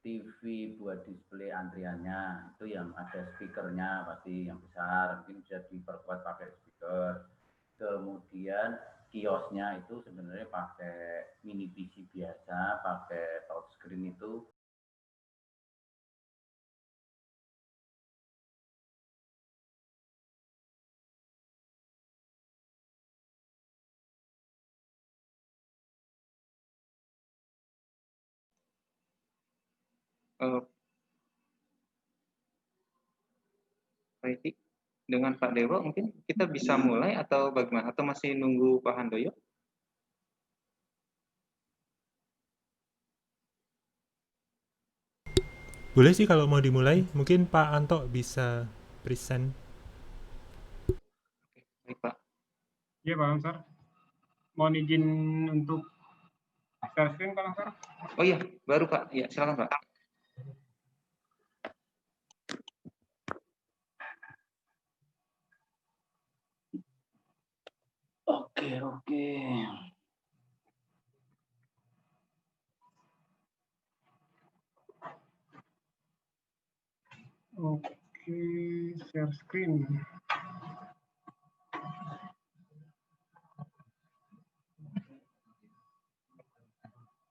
TV buat display antriannya, itu yang ada speakernya pasti yang besar, mungkin bisa diperkuat pakai speaker. Kemudian kiosnya itu sebenarnya pakai mini PC biasa, pakai touchscreen itu. Baik, dengan Pak Dewo mungkin kita bisa mulai atau bagaimana? Atau masih nunggu Pak Handoyo? Boleh sih kalau mau dimulai, mungkin Pak Anto bisa present. Oke, baik Pak. Iya Pak Ansar. Mohon izin untuk share screen Pak Ansar. Oh iya, baru Pak. Ya, silakan Pak. Oke. Oke, share screen.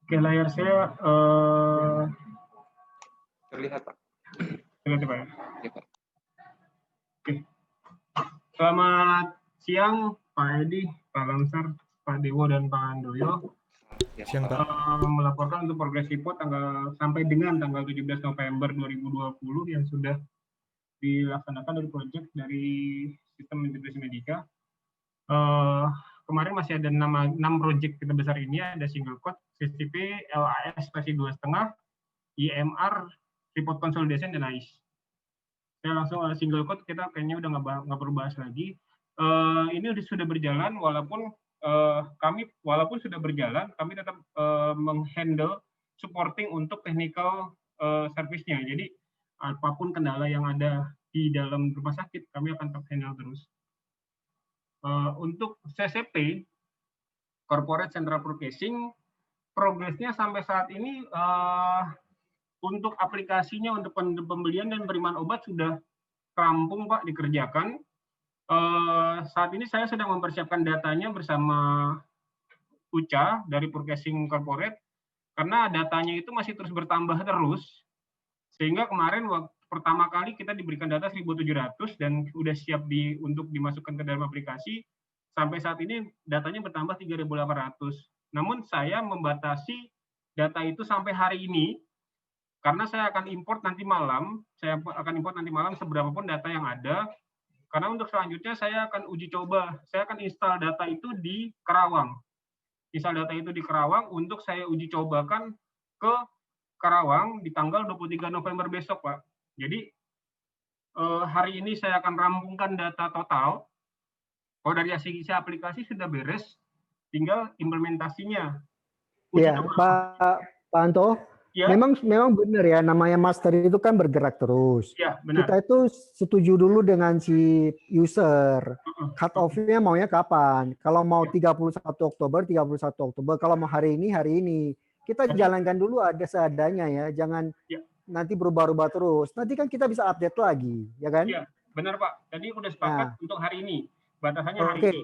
Oke, layar saya Terlihat Pak. terlihat Pak ya? Ya, Pak. Oke. Selamat siang Pak Edi, Pak Lamsar, Pak Dewo, dan Pak Handoyo. Siang Pak. Melaporkan untuk progres report sampai dengan tanggal 17 November 2020 yang sudah dilaksanakan dari proyek dari sistem integrasi Medika. Kemarin masih ada 6 proyek kita besar ini, ada single code, CCP, LAS versi 2,5, IMR, report consolidation, dan AIS. Saya langsung single code, kita kayaknya udah nggak perlu bahas lagi. Ini sudah berjalan, walaupun sudah berjalan, kami tetap menghandle supporting untuk technical service-nya. Jadi apapun kendala yang ada di dalam rumah sakit, kami akan tetap handle terus. Untuk CCP, Corporate Central Processing, progresnya sampai saat ini untuk aplikasinya untuk pembelian dan penerimaan obat sudah rampung Pak, dikerjakan. Saat ini saya sedang mempersiapkan datanya bersama UCA dari Purchasing Corporate, karena datanya itu masih terus bertambah terus, sehingga kemarin pertama kali kita diberikan data 1.700 dan sudah siap untuk dimasukkan ke dalam aplikasi. Sampai saat ini datanya bertambah 3.800. Namun saya membatasi data itu sampai hari ini, karena saya akan import nanti malam. Seberapapun data yang ada. Karena untuk selanjutnya saya akan uji coba, saya akan install data itu di Karawang. Install data itu di Karawang untuk saya uji cobakan ke Karawang di tanggal 23 November besok, Pak. Jadi hari ini saya akan rampungkan data total. Kalau dari sisi aplikasi sudah beres, tinggal implementasinya. Iya, Pak Anto. Ya. Memang benar ya, namanya master itu kan bergerak terus. Ya, benar. Kita itu setuju dulu dengan si user. Cut off-nya maunya kapan? Kalau mau 31 Oktober, 31 Oktober. Kalau mau hari ini, hari ini. Kita jalankan dulu ada seadanya ya. Jangan nanti berubah-ubah terus. Nanti kan kita bisa update lagi, ya kan? Iya, benar Pak. Tadi udah sepakat untuk hari ini. Batasannya hari ini.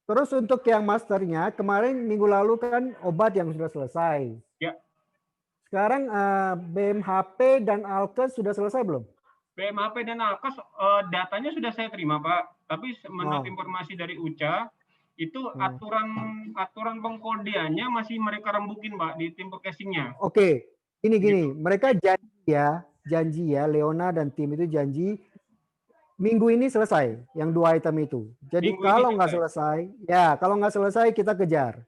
Terus untuk yang masternya, kemarin minggu lalu kan obat yang sudah selesai. Ya. Sekarang BMHP dan Alkes sudah selesai belum? BMHP dan Alkes datanya sudah saya terima Pak. Tapi menurut informasi dari UCA, itu aturan pengkodeannya masih mereka rembukin Pak di tim purchasing-nya. Oke, gini. Gitu. Mereka janji ya, Leona dan tim itu janji minggu ini selesai yang 2 item itu. Jadi kalau nggak selesai kita kejar.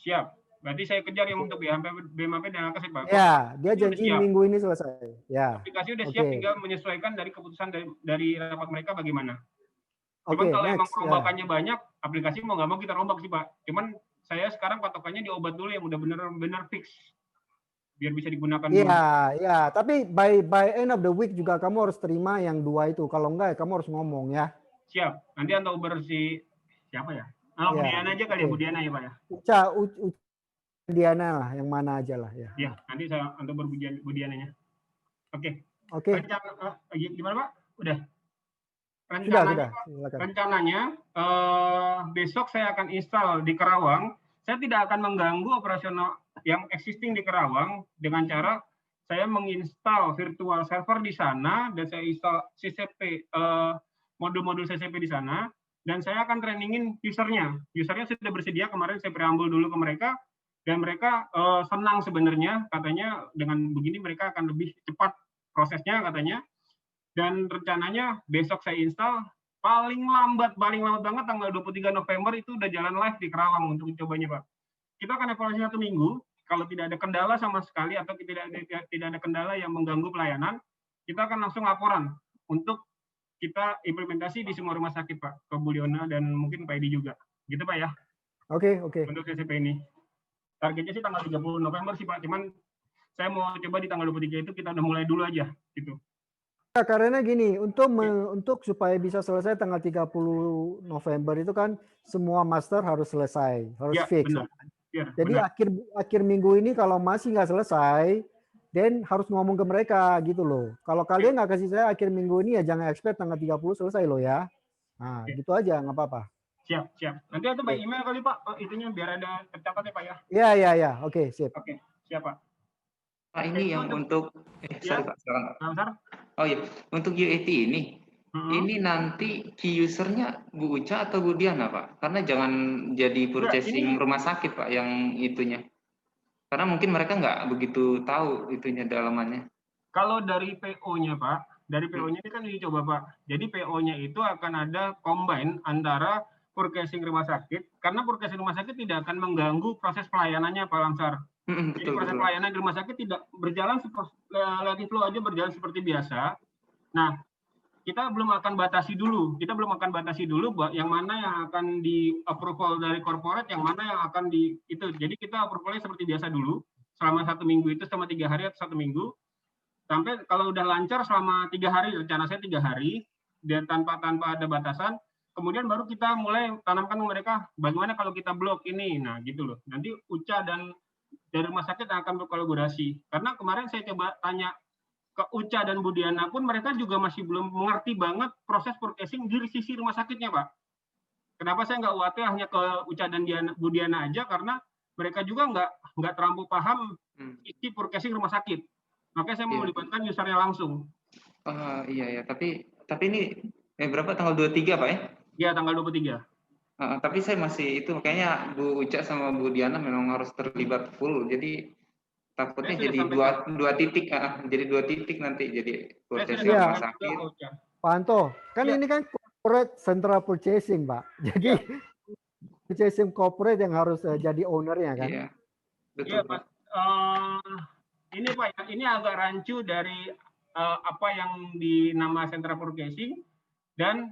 Siap. Berarti saya kejar yang untuk BMHP dan Alkes Pak. Ya, dia janji minggu ini selesai. Ya. Aplikasi udah siap, tinggal menyesuaikan dari keputusan dari rapat mereka bagaimana. Cuman kalau emang perombakannya banyak, aplikasi mau nggak mau kita rombak sih Pak. Cuman saya sekarang patokannya di obat dulu yang udah benar-benar fix. Biar bisa digunakan dulu. Iya. Tapi by end of the week juga kamu harus terima yang 2 itu. Kalau enggak kamu harus ngomong ya. Siap. Nanti Anda Uber si siapa ya? Budiana aja kali ya, Budiana ya Pak ya. Diana lah, yang mana aja lah ya. Ya, nanti saya untuk berbudiananya. Oke. Oke, Gimana Pak? Udah. sudah, silakan. Rencananya besok saya akan install di Kerawang. Saya tidak akan mengganggu operasional yang existing di Kerawang dengan cara saya menginstal virtual server di sana dan saya install CCP modul-modul CCP di sana dan saya akan trainingin usernya. Usernya sudah bersedia, kemarin saya preambul dulu ke mereka dan mereka senang sebenarnya, katanya dengan begini mereka akan lebih cepat prosesnya katanya. Dan rencananya besok saya install, paling lambat banget tanggal 23 November itu udah jalan live di Kerawang untuk cobanya Pak. Kita akan evaluasi 1 minggu, kalau tidak ada kendala sama sekali atau tidak ada kendala yang mengganggu pelayanan, kita akan langsung laporan untuk kita implementasi di semua rumah sakit Pak, ke Bu Liona dan mungkin Pak Edi juga. Gitu Pak ya. Oke. Untuk CCP ini. Targetnya sih tanggal 30 November sih Pak, cuman saya mau coba di tanggal 23 itu kita udah mulai dulu aja gitu. Karena gini, untuk supaya bisa selesai tanggal 30 November itu kan semua master harus selesai, harus fix. Benar. Jadi akhir minggu ini kalau masih nggak selesai, dan harus ngomong ke mereka gitu loh. Kalau kalian nggak kasih saya akhir minggu ini ya jangan expect tanggal 30 selesai loh ya. Nah, gitu aja, nggak apa-apa. Siap. Nanti itu by email kali Pak, itunya biar ada tercatat ya Pak ya. Iya. Oke, sip. Oke, siap Pak. Pak, ini yang untuk sorry Pak, silakan. Oh iya, untuk UAT ini nanti key usernya Bu Uca atau Bu Diana Pak? Karena jangan jadi purchasing rumah sakit Pak yang itunya. Karena mungkin mereka nggak begitu tahu itunya dalamannya. Kalau dari PO-nya Pak, dari PO-nya ini kan dicoba Pak. Jadi PO-nya itu akan ada combine antara purchasing rumah sakit, karena purchasing rumah sakit tidak akan mengganggu proses pelayanannya Pak Lamsar. Jadi proses pelayanan di rumah sakit tidak berjalan lagi flow aja berjalan seperti biasa. Nah, kita belum akan batasi dulu. Yang mana yang akan di approval dari corporate, yang mana yang akan di itu. Jadi kita approvalnya seperti biasa dulu selama 1 minggu itu, selama 3 hari atau 1 minggu. Sampai kalau udah lancar selama 3 hari, rencana saya 3 hari dan tanpa ada batasan. Kemudian baru kita mulai tanamkan ke mereka bagaimana kalau kita blok ini. Nah, gitu loh. Nanti Uca dan dari rumah sakit akan berkolaborasi. Karena kemarin saya coba tanya ke Uca dan Bu Diana pun mereka juga masih belum mengerti banget proses purchasing di sisi rumah sakitnya, Pak. Kenapa saya nggak UAT hanya ke Uca dan Bu Diana aja? Karena mereka juga nggak terlalu paham isi purchasing rumah sakit. Makanya saya mau melibatkan usernya langsung. Iya. Tapi ini berapa tanggal 23 Pak ya? Iya, tanggal 23. Tapi saya masih itu kayaknya Bu Uca sama Bu Diana memang harus terlibat full. Jadi takutnya jadi dua titik, jadi 2 titik nanti jadi purchasing rumah sakit. Pak Anto, kan ini kan corporate central purchasing, Pak. Jadi purchasing corporate yang harus jadi ownernya kan? Iya, betul. Iya, Pak. Ini Pak, ini agak rancu dari apa yang dinama central purchasing dan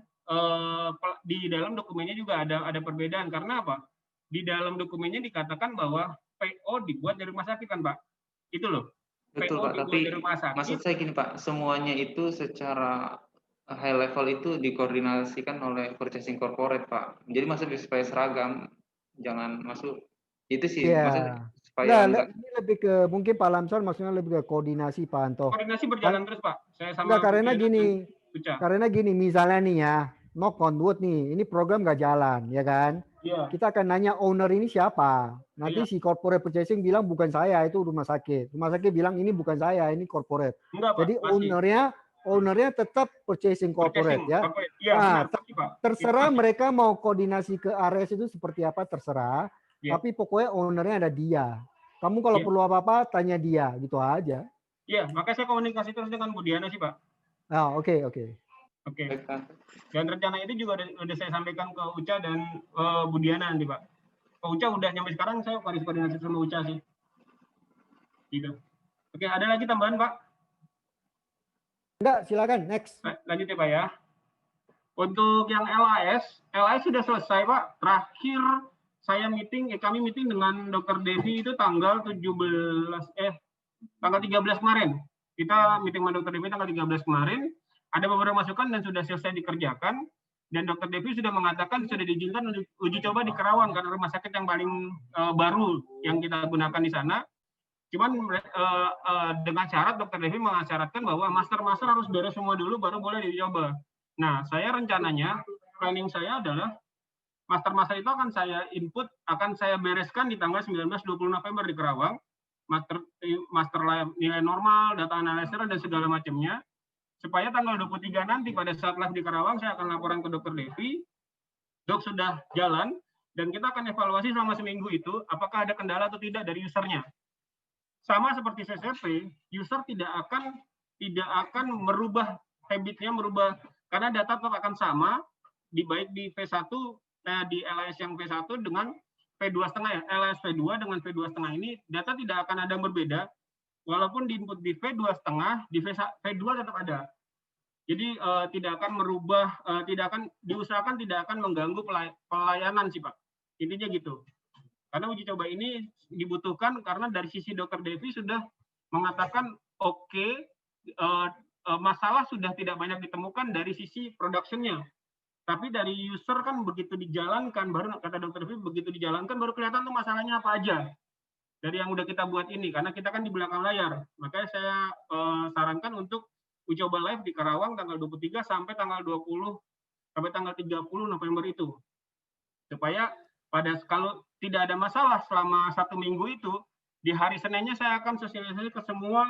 di dalam dokumennya juga ada perbedaan. Karena apa? Di dalam dokumennya dikatakan bahwa PO dibuat dari rumah sakit kan Pak? Itu loh. Betul PO Pak, tapi dari rumah sakit. maksud saya gini Pak, semuanya itu secara high level itu dikoordinasikan oleh purchasing corporate Pak. Jadi maksudnya supaya seragam, jangan masuk itu sih maksudnya supaya ini lebih ke mungkin Pak Lamsar maksudnya lebih ke koordinasi Pak Anto. Koordinasi berjalan terus Pak. Saya sama karena gini misalnya nih ya, knock on wood nih, ini program nggak jalan ya kan? Iya. Kita akan nanya owner ini siapa. Nanti si corporate purchasing bilang bukan saya, itu rumah sakit. Rumah sakit bilang ini bukan saya, ini corporate. Enggak, Pak, jadi ownernya tetap purchasing corporate ya. Ya, nah, terserah mereka mau koordinasi ke RS itu seperti apa terserah. Ya. Tapi pokoknya ownernya ada dia. Kamu kalau perlu apa-apa tanya dia, gitu aja. Iya, makanya saya komunikasi terus dengan Bu Diana sih Pak. Oke. Dan rencana itu juga udah saya sampaikan ke Uca dan Bu Diana nanti Pak. Ke Uca udah nyampe sekarang, saya koordinasi sama Uca sih. Gitu. Oke, ada lagi tambahan Pak? Enggak, silakan next. Lanjut ya Pak ya. Untuk yang LAS sudah selesai Pak. Terakhir saya kami meeting dengan Dr. Devi itu tanggal 13 kemarin. Kita meeting dengan Dr. Devi tanggal 13 kemarin. Ada beberapa masukan dan sudah selesai dikerjakan. Dan Dokter Devi sudah mengatakan sudah diizinkan untuk uji coba di Karawang karena rumah sakit yang paling baru yang kita gunakan di sana. Cuman dengan syarat Dokter Devi mengasyaratkan bahwa master-master harus beres semua dulu baru boleh dicoba. Nah, saya rencananya planning saya adalah master-master itu akan saya input, akan saya bereskan di tanggal 19-20 November di Karawang. Master nilai normal, data analisis dan segala macamnya. Supaya tanggal 23 nanti pada saat live di Karawang saya akan laporan ke Dokter Devi, dok sudah jalan, dan kita akan evaluasi selama seminggu itu apakah ada kendala atau tidak dari usernya. Sama seperti CCP, user tidak akan merubah habitnya, karena data tetap akan sama, baik di V1, di LAS yang V1 dengan V2,5 ya, LAS V2 dengan V2,5 ini, data tidak akan ada yang berbeda, walaupun di input di V2,5, di V2 tetap ada. Jadi tidak akan merubah, diusahakan tidak akan mengganggu pelayanan sih Pak. Intinya gitu. Karena uji coba ini dibutuhkan karena dari sisi Dokter Devi sudah mengatakan oke, masalah sudah tidak banyak ditemukan dari sisi production-nya. Tapi dari user kan begitu dijalankan, baru kata Dokter Devi begitu dijalankan baru kelihatan tuh masalahnya apa aja. Dari yang udah kita buat ini, karena kita kan di belakang layar. Makanya saya sarankan untuk uji coba live di Karawang tanggal 23 sampai tanggal 20 sampai tanggal 30 November itu. Supaya kalau tidak ada masalah selama 1 minggu itu, di hari Seninnya saya akan sosialisasi ke semua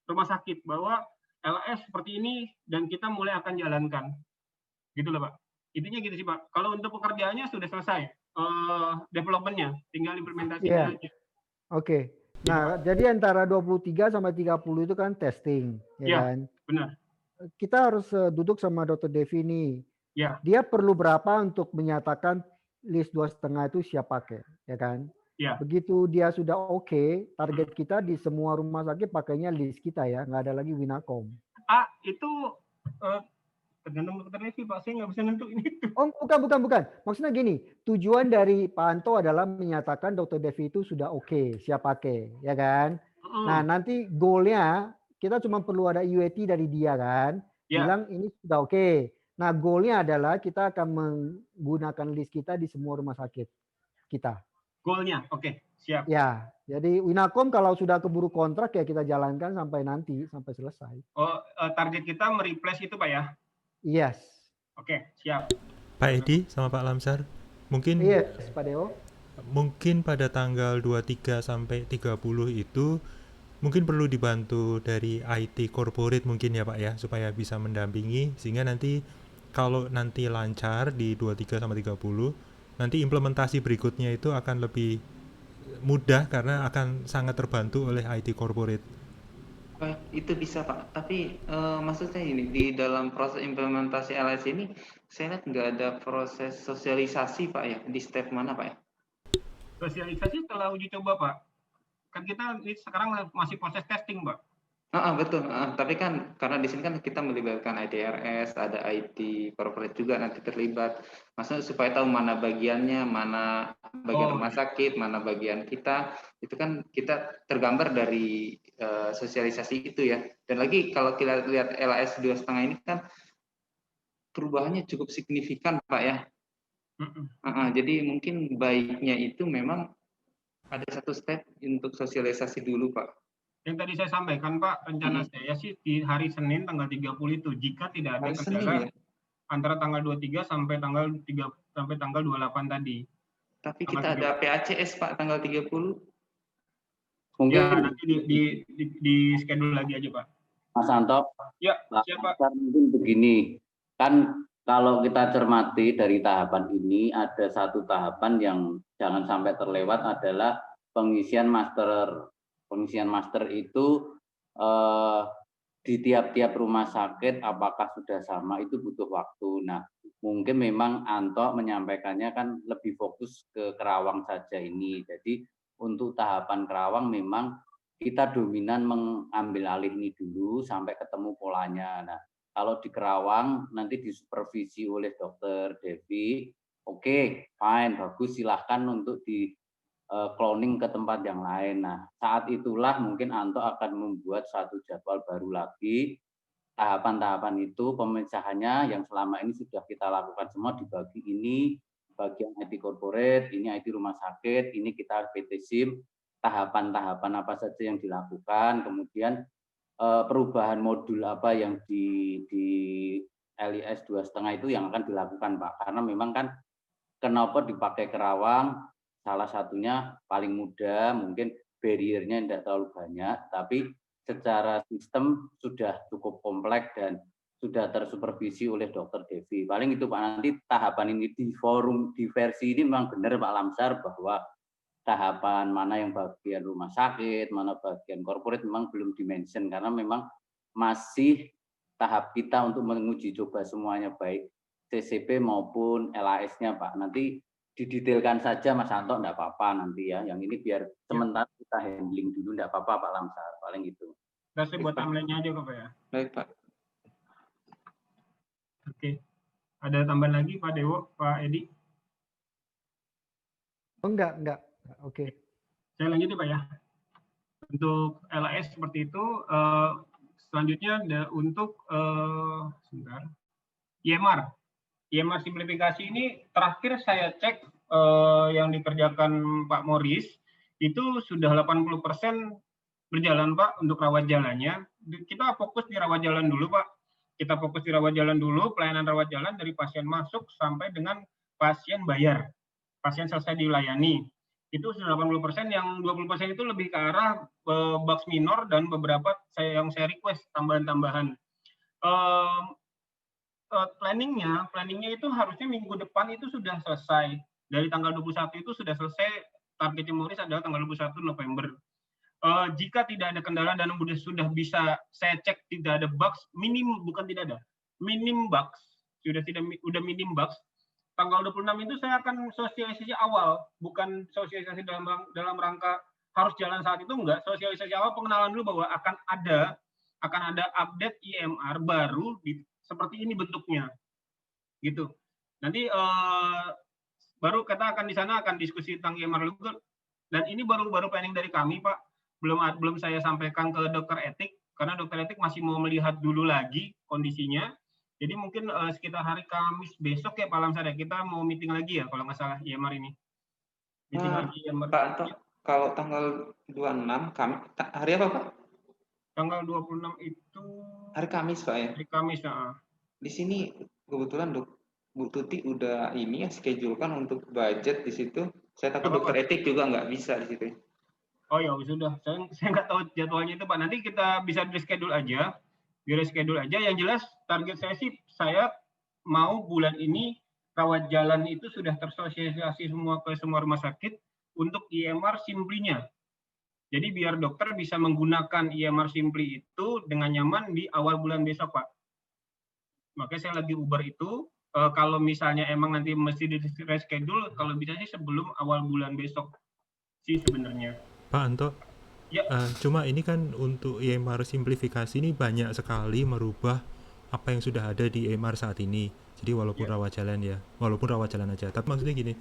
rumah sakit bahwa LAS seperti ini dan kita mulai akan jalankan. Gitu loh Pak. Intinya gitu sih Pak. Kalau untuk pekerjaannya sudah selesai, development-nya, tinggal implementasinya aja. Oke. Nah, jadi antara 23 sampai 30 itu kan testing, ya kan? Benar. Kita harus duduk sama Dr. Devi nih. Ya. Dia perlu berapa untuk menyatakan list 2,5 itu siap pakai, ya kan? Ya. Begitu dia sudah oke, target kita di semua rumah sakit pakainya list kita ya, nggak ada lagi Winacom. Itu tergantung Dokter Devi Pak, saya nggak bisa nentuin itu. Oh, bukan. Maksudnya gini, tujuan dari Pak Anto adalah menyatakan Dokter Devi itu sudah oke, siap pakai, ya kan? Nah, nanti goalnya kita cuma perlu ada UAT dari dia kan, bilang ini sudah oke. Nah, goalnya adalah kita akan menggunakan list kita di semua rumah sakit kita. Goalnya, oke, siap. Ya, jadi Winacom kalau sudah keburu kontrak ya kita jalankan sampai nanti, sampai selesai. Oh, target kita mereplace itu Pak ya? Yes. Oke, siap. Pak Edi sama Pak Lamsar, mungkin Pak Dewo. Mungkin pada tanggal 23 sampai 30 itu mungkin perlu dibantu dari IT corporate mungkin ya Pak ya, supaya bisa mendampingi sehingga nanti kalau nanti lancar di 23 sampai 30, nanti implementasi berikutnya itu akan lebih mudah karena akan sangat terbantu oleh IT corporate. Itu bisa Pak, tapi maksud saya ini di dalam proses implementasi LS ini saya lihat nggak ada proses sosialisasi Pak ya, di step mana Pak ya? Sosialisasi setelah uji coba Pak, kan kita sekarang masih proses testing Pak. Betul, tapi kan karena di sini kan kita melibatkan IDRS, ada IT corporate juga nanti terlibat, maksudnya supaya tahu mana bagiannya, mana bagian rumah sakit, mana bagian kita, itu kan kita tergambar dari sosialisasi itu ya. Dan lagi kalau kita lihat LAS 2,5 ini kan perubahannya cukup signifikan Pak ya. Jadi mungkin baiknya itu memang ada satu step untuk sosialisasi dulu Pak. Yang tadi saya sampaikan Pak, rencana saya sih di hari Senin tanggal 30 itu, jika tidak ada kendala antara tanggal 23 sampai tanggal 28 tadi. Tapi kita ada PACS Pak tanggal 30. Mungkin ya nanti di schedule lagi aja Pak. Mas Anto. Ya, siapa? Mungkin begini, kan kalau kita cermati dari tahapan ini ada satu tahapan yang jangan sampai terlewat adalah pengisian master. Pengisian master itu di tiap-tiap rumah sakit apakah sudah sama itu butuh waktu. Nah, mungkin memang Anto menyampaikannya kan lebih fokus ke Karawang saja ini. Jadi untuk tahapan Karawang memang kita dominan mengambil alih ini dulu sampai ketemu polanya. Nah, kalau di Karawang nanti disupervisi oleh Dokter Devi, oke, fine, bagus, silahkan untuk di cloning ke tempat yang lain. Nah, saat itulah mungkin Anto akan membuat satu jadwal baru lagi tahapan-tahapan itu pemecahannya yang selama ini sudah kita lakukan semua dibagi ini bagian IT corporate, ini IT rumah sakit, ini kita PT SIM, tahapan-tahapan apa saja yang dilakukan, kemudian perubahan modul apa yang di LIS 2,5 itu yang akan dilakukan Pak, karena memang kan kenapa dipakai Kerawang, salah satunya paling mudah, mungkin barriernya tidak terlalu banyak, tapi secara sistem sudah cukup kompleks dan sudah tersupervisi oleh Dr. Devi. Paling itu Pak, nanti tahapan ini di forum, di versi ini memang benar Pak Lamsar bahwa tahapan mana yang bagian rumah sakit, mana bagian corporate memang belum dimention karena memang masih tahap kita untuk menguji coba semuanya baik CCP maupun LAS-nya Pak. Nanti didetailkan saja Mas Anto, enggak apa-apa nanti ya. Yang ini biar sementara kita handling dulu, enggak apa-apa Pak Lamsar, paling gitu. Kasih buat timeline-nya aja Pak ya. Baik Pak. Oke. Ada tambahan lagi Pak Dewo, Pak Edi? Oh, enggak. Oke. Saya lanjut Pak ya. Untuk LAS seperti itu, selanjutnya ada untuk sebentar. IMR simplifikasi ini terakhir saya cek yang dikerjakan Pak Morris itu sudah 80% berjalan Pak untuk rawat jalannya. Kita fokus di rawat jalan dulu Pak. Kita fokus di rawat jalan dulu, pelayanan rawat jalan dari pasien masuk sampai dengan pasien bayar. Pasien selesai dilayani. Itu sudah 80%, yang 20% itu lebih ke arah bugs minor dan beberapa yang saya request tambahan-tambahan. Planningnya itu harusnya minggu depan itu sudah selesai. Dari tanggal 21 itu sudah selesai, targetnya Morris adalah tanggal 21 November. Jika tidak ada kendala dan sudah bisa saya cek tidak ada bugs, minim bugs, sudah minim bugs. Tanggal 26 itu saya akan sosialisasi awal, bukan sosialisasi dalam rangka harus jalan saat itu, enggak. Sosialisasi awal pengenalan dulu bahwa akan ada update IMR baru seperti ini bentuknya, gitu. Nanti baru kita akan di sana akan diskusi tentang IMR dulu, dan ini baru planning dari kami Pak. Belum saya sampaikan ke dokter etik karena dokter etik masih mau melihat dulu lagi kondisinya. Jadi mungkin sekitar hari Kamis besok ya Pak Lamsar ya, kita mau meeting lagi ya kalau nggak salah IMR ini. Meeting lagi IMR. Pak Anto, kalau tanggal 26 hari apa Pak? Tanggal 26 itu hari Kamis Pak ya. Hari Kamis ya. Di sini kebetulan Bu Tuti udah ini ya schedulekan untuk budget di situ. Saya takut dokter etik juga nggak bisa di situ. Oh ya sudah, saya nggak tahu jadwalnya itu Pak. Nanti kita bisa reschedule aja. Yang jelas target saya sih, saya mau bulan ini rawat jalan itu sudah tersosialisasi semua ke semua rumah sakit untuk IMR Simply-nya. Jadi biar dokter bisa menggunakan IMR Simply itu dengan nyaman di awal bulan besok Pak. Makanya saya lagi uber itu. Kalau misalnya emang nanti mesti di reschedule, kalau bisa sih sebelum awal bulan besok sih sebenarnya. Pak Anto, ya. Cuma ini kan untuk IMR simplifikasi ini banyak sekali merubah apa yang sudah ada di IMR saat ini. Jadi walaupun rawat jalan aja. Tapi maksudnya gini,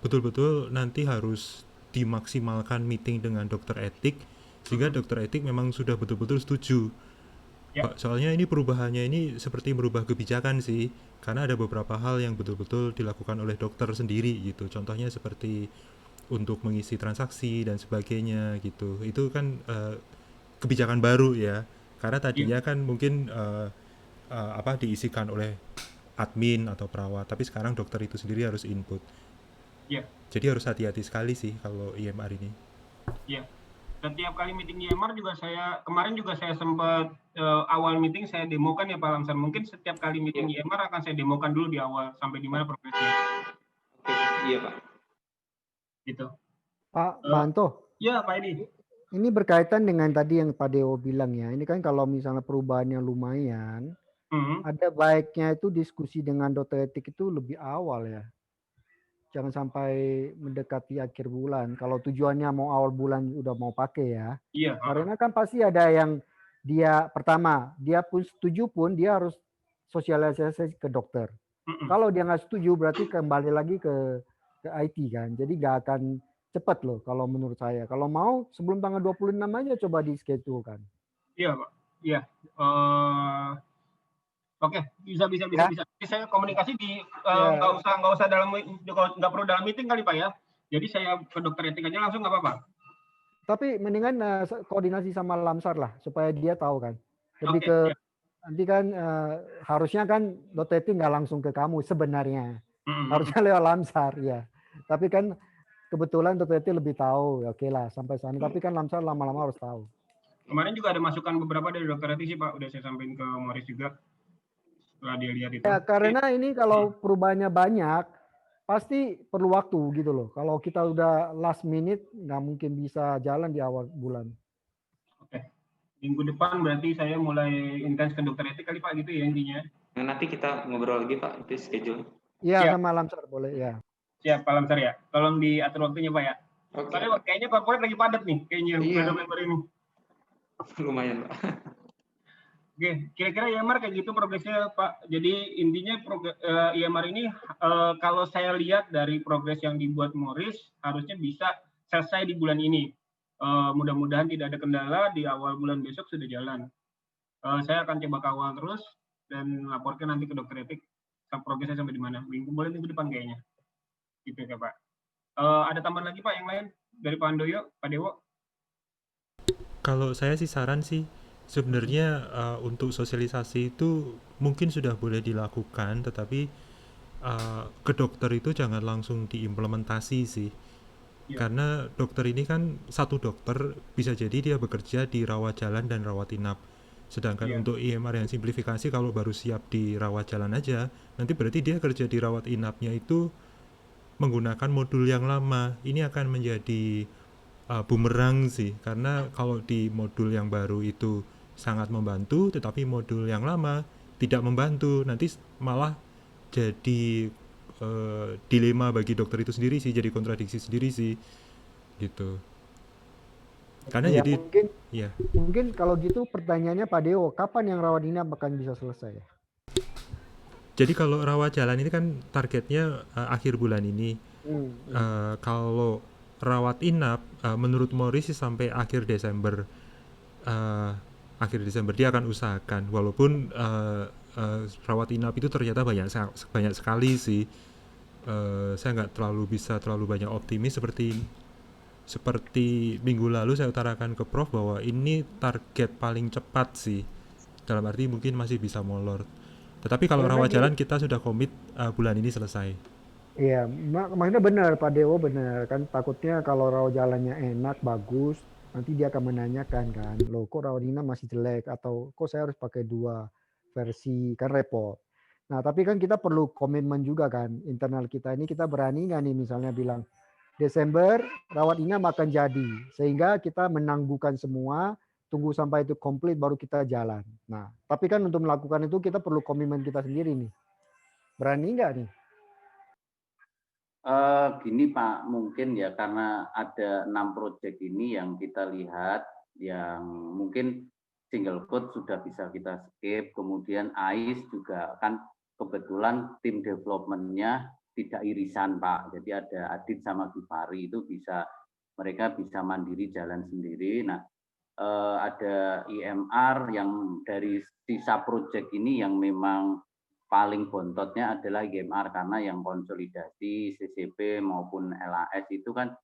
betul-betul nanti harus dimaksimalkan meeting dengan dokter etik sehingga dokter etik memang sudah betul-betul setuju. Soalnya ini perubahannya ini seperti merubah kebijakan sih, karena ada beberapa hal yang betul-betul dilakukan oleh dokter sendiri gitu. Contohnya seperti untuk mengisi transaksi dan sebagainya gitu. Itu kan kebijakan baru ya. Karena tadinya kan mungkin diisikan oleh admin atau perawat, tapi sekarang dokter itu sendiri harus input. Jadi harus hati-hati sekali sih kalau IMR ini. Setiap kali meeting IMR juga kemarin saya sempat awal meeting saya demokan ya Pak Lamsar. Mungkin setiap kali meeting IMR akan saya demokan dulu di awal sampai di mana progresnya. Iya Pak. Gitu. Pak Anto. Ya Pak Edi. Ini berkaitan dengan tadi yang Pak Dewo bilang ya. Ini kan kalau misalnya perubahannya lumayan, ada baiknya itu diskusi dengan dokter etik itu lebih awal ya. Jangan sampai mendekati akhir bulan. Kalau tujuannya mau awal bulan udah mau pakai ya. Iya. Karena kan pasti ada yang dia pun setuju pun dia harus sosialisasi ke dokter. Kalau dia nggak setuju berarti kembali lagi ke IT kan. Jadi nggak akan cepat loh kalau menurut saya. Kalau mau sebelum tanggal 26 aja coba di schedule kan. Iya Pak. Iya. Oke, bisa. Jadi saya komunikasi di nggak usah nggak perlu dalam meeting kali Pak ya. Jadi saya ke dokter etik aja langsung nggak apa-apa. Tapi mendingan koordinasi sama Lamsar lah supaya dia tahu kan. Lebih Oke, ke ya. nanti kan harusnya kan dokter etik nggak langsung ke kamu sebenarnya. Harusnya lewat Lamsar ya. Tapi kan kebetulan dokter etik lebih tahu. Oke lah sampai sana. Tapi kan Lamsar lama-lama harus tahu. Kemarin juga ada masukan beberapa dari dokter etik sih Pak. Udah saya sampaikan ke Morris juga. Setelah dia lihat itu. Ya karena ini kalau perubahannya banyak, pasti perlu waktu gitu loh. Kalau kita udah last minute, nggak mungkin bisa jalan di awal bulan. Oke. Minggu depan berarti saya mulai intens ke dokter etik kali Pak gitu ya intinya. Nah, nanti kita ngobrol lagi Pak, itu schedule. Iya sama Lamsar boleh ya. Siap Pak Lamsar ya. Tolong diatur waktunya Pak ya. Oke. Soalnya kayaknya corporate lagi padat nih kayaknya member ini. Lumayan Pak. Oke, kira-kira IMR kayak gitu progresnya Pak. Jadi intinya IMR ini kalau saya lihat dari progres yang dibuat Morris harusnya bisa selesai di bulan ini. Mudah-mudahan tidak ada kendala, di awal bulan besok sudah jalan. Saya akan coba kawal terus dan laporkan nanti ke dokter etik progresnya sampai di mana. Minggu depan kayaknya. Gitu ya Pak. Ada tambahan lagi Pak yang lain dari Pak Handoyo, Pak Dewo? Kalau saya sih saran sih sebenarnya untuk sosialisasi itu mungkin sudah boleh dilakukan, tetapi ke dokter itu jangan langsung diimplementasi sih. Karena dokter ini kan satu dokter bisa jadi dia bekerja di rawat jalan dan rawat inap. Sedangkan untuk IMR yang simplifikasi kalau baru siap di rawat jalan aja, nanti berarti dia kerja di rawat inapnya itu menggunakan modul yang lama. Ini akan menjadi bumerang sih, karena kalau di modul yang baru itu sangat membantu, tetapi modul yang lama tidak membantu, nanti malah jadi dilema bagi dokter itu sendiri sih, jadi kontradiksi sendiri sih, gitu. Karena ya, jadi mungkin kalau gitu pertanyaannya Pak Dewo, kapan yang rawat inap akan bisa selesai? Jadi kalau rawat jalan ini kan targetnya akhir bulan ini. Kalau rawat inap menurut Morris sih sampai akhir Desember. Akhir Desember dia akan usahakan, walaupun rawat inap itu ternyata banyak sekali sih. Saya nggak bisa terlalu banyak optimis seperti minggu lalu saya utarakan ke Prof bahwa ini target paling cepat sih, dalam arti mungkin masih bisa molor. Tetapi kalau rawat jalan kita sudah komit bulan ini selesai. Iya, maksudnya benar Pak Dewo, benar kan, takutnya kalau rawat jalannya enak bagus nanti dia akan menanyakan kan, loh kok rawat inap masih jelek, atau kok saya harus pakai 2 versi, kan repot. Nah tapi kan kita perlu komitmen juga kan, internal kita ini kita berani nggak nih misalnya bilang Desember rawat inap akan jadi, sehingga kita menangguhkan semua, tunggu sampai itu komplit baru kita jalan. Nah tapi kan untuk melakukan itu kita perlu komitmen kita sendiri nih, berani nggak nih? Gini Pak, mungkin ya karena ada 6 proyek ini yang kita lihat, yang mungkin single code sudah bisa kita skip, kemudian AIS juga kan kebetulan tim development-nya tidak irisan Pak, jadi ada Adit sama Gifari itu mereka bisa mandiri jalan sendiri. Nah ada IMR yang dari sisa proyek ini yang memang paling bontotnya adalah IMR, karena yang konsolidasi CCP maupun LAS itu kan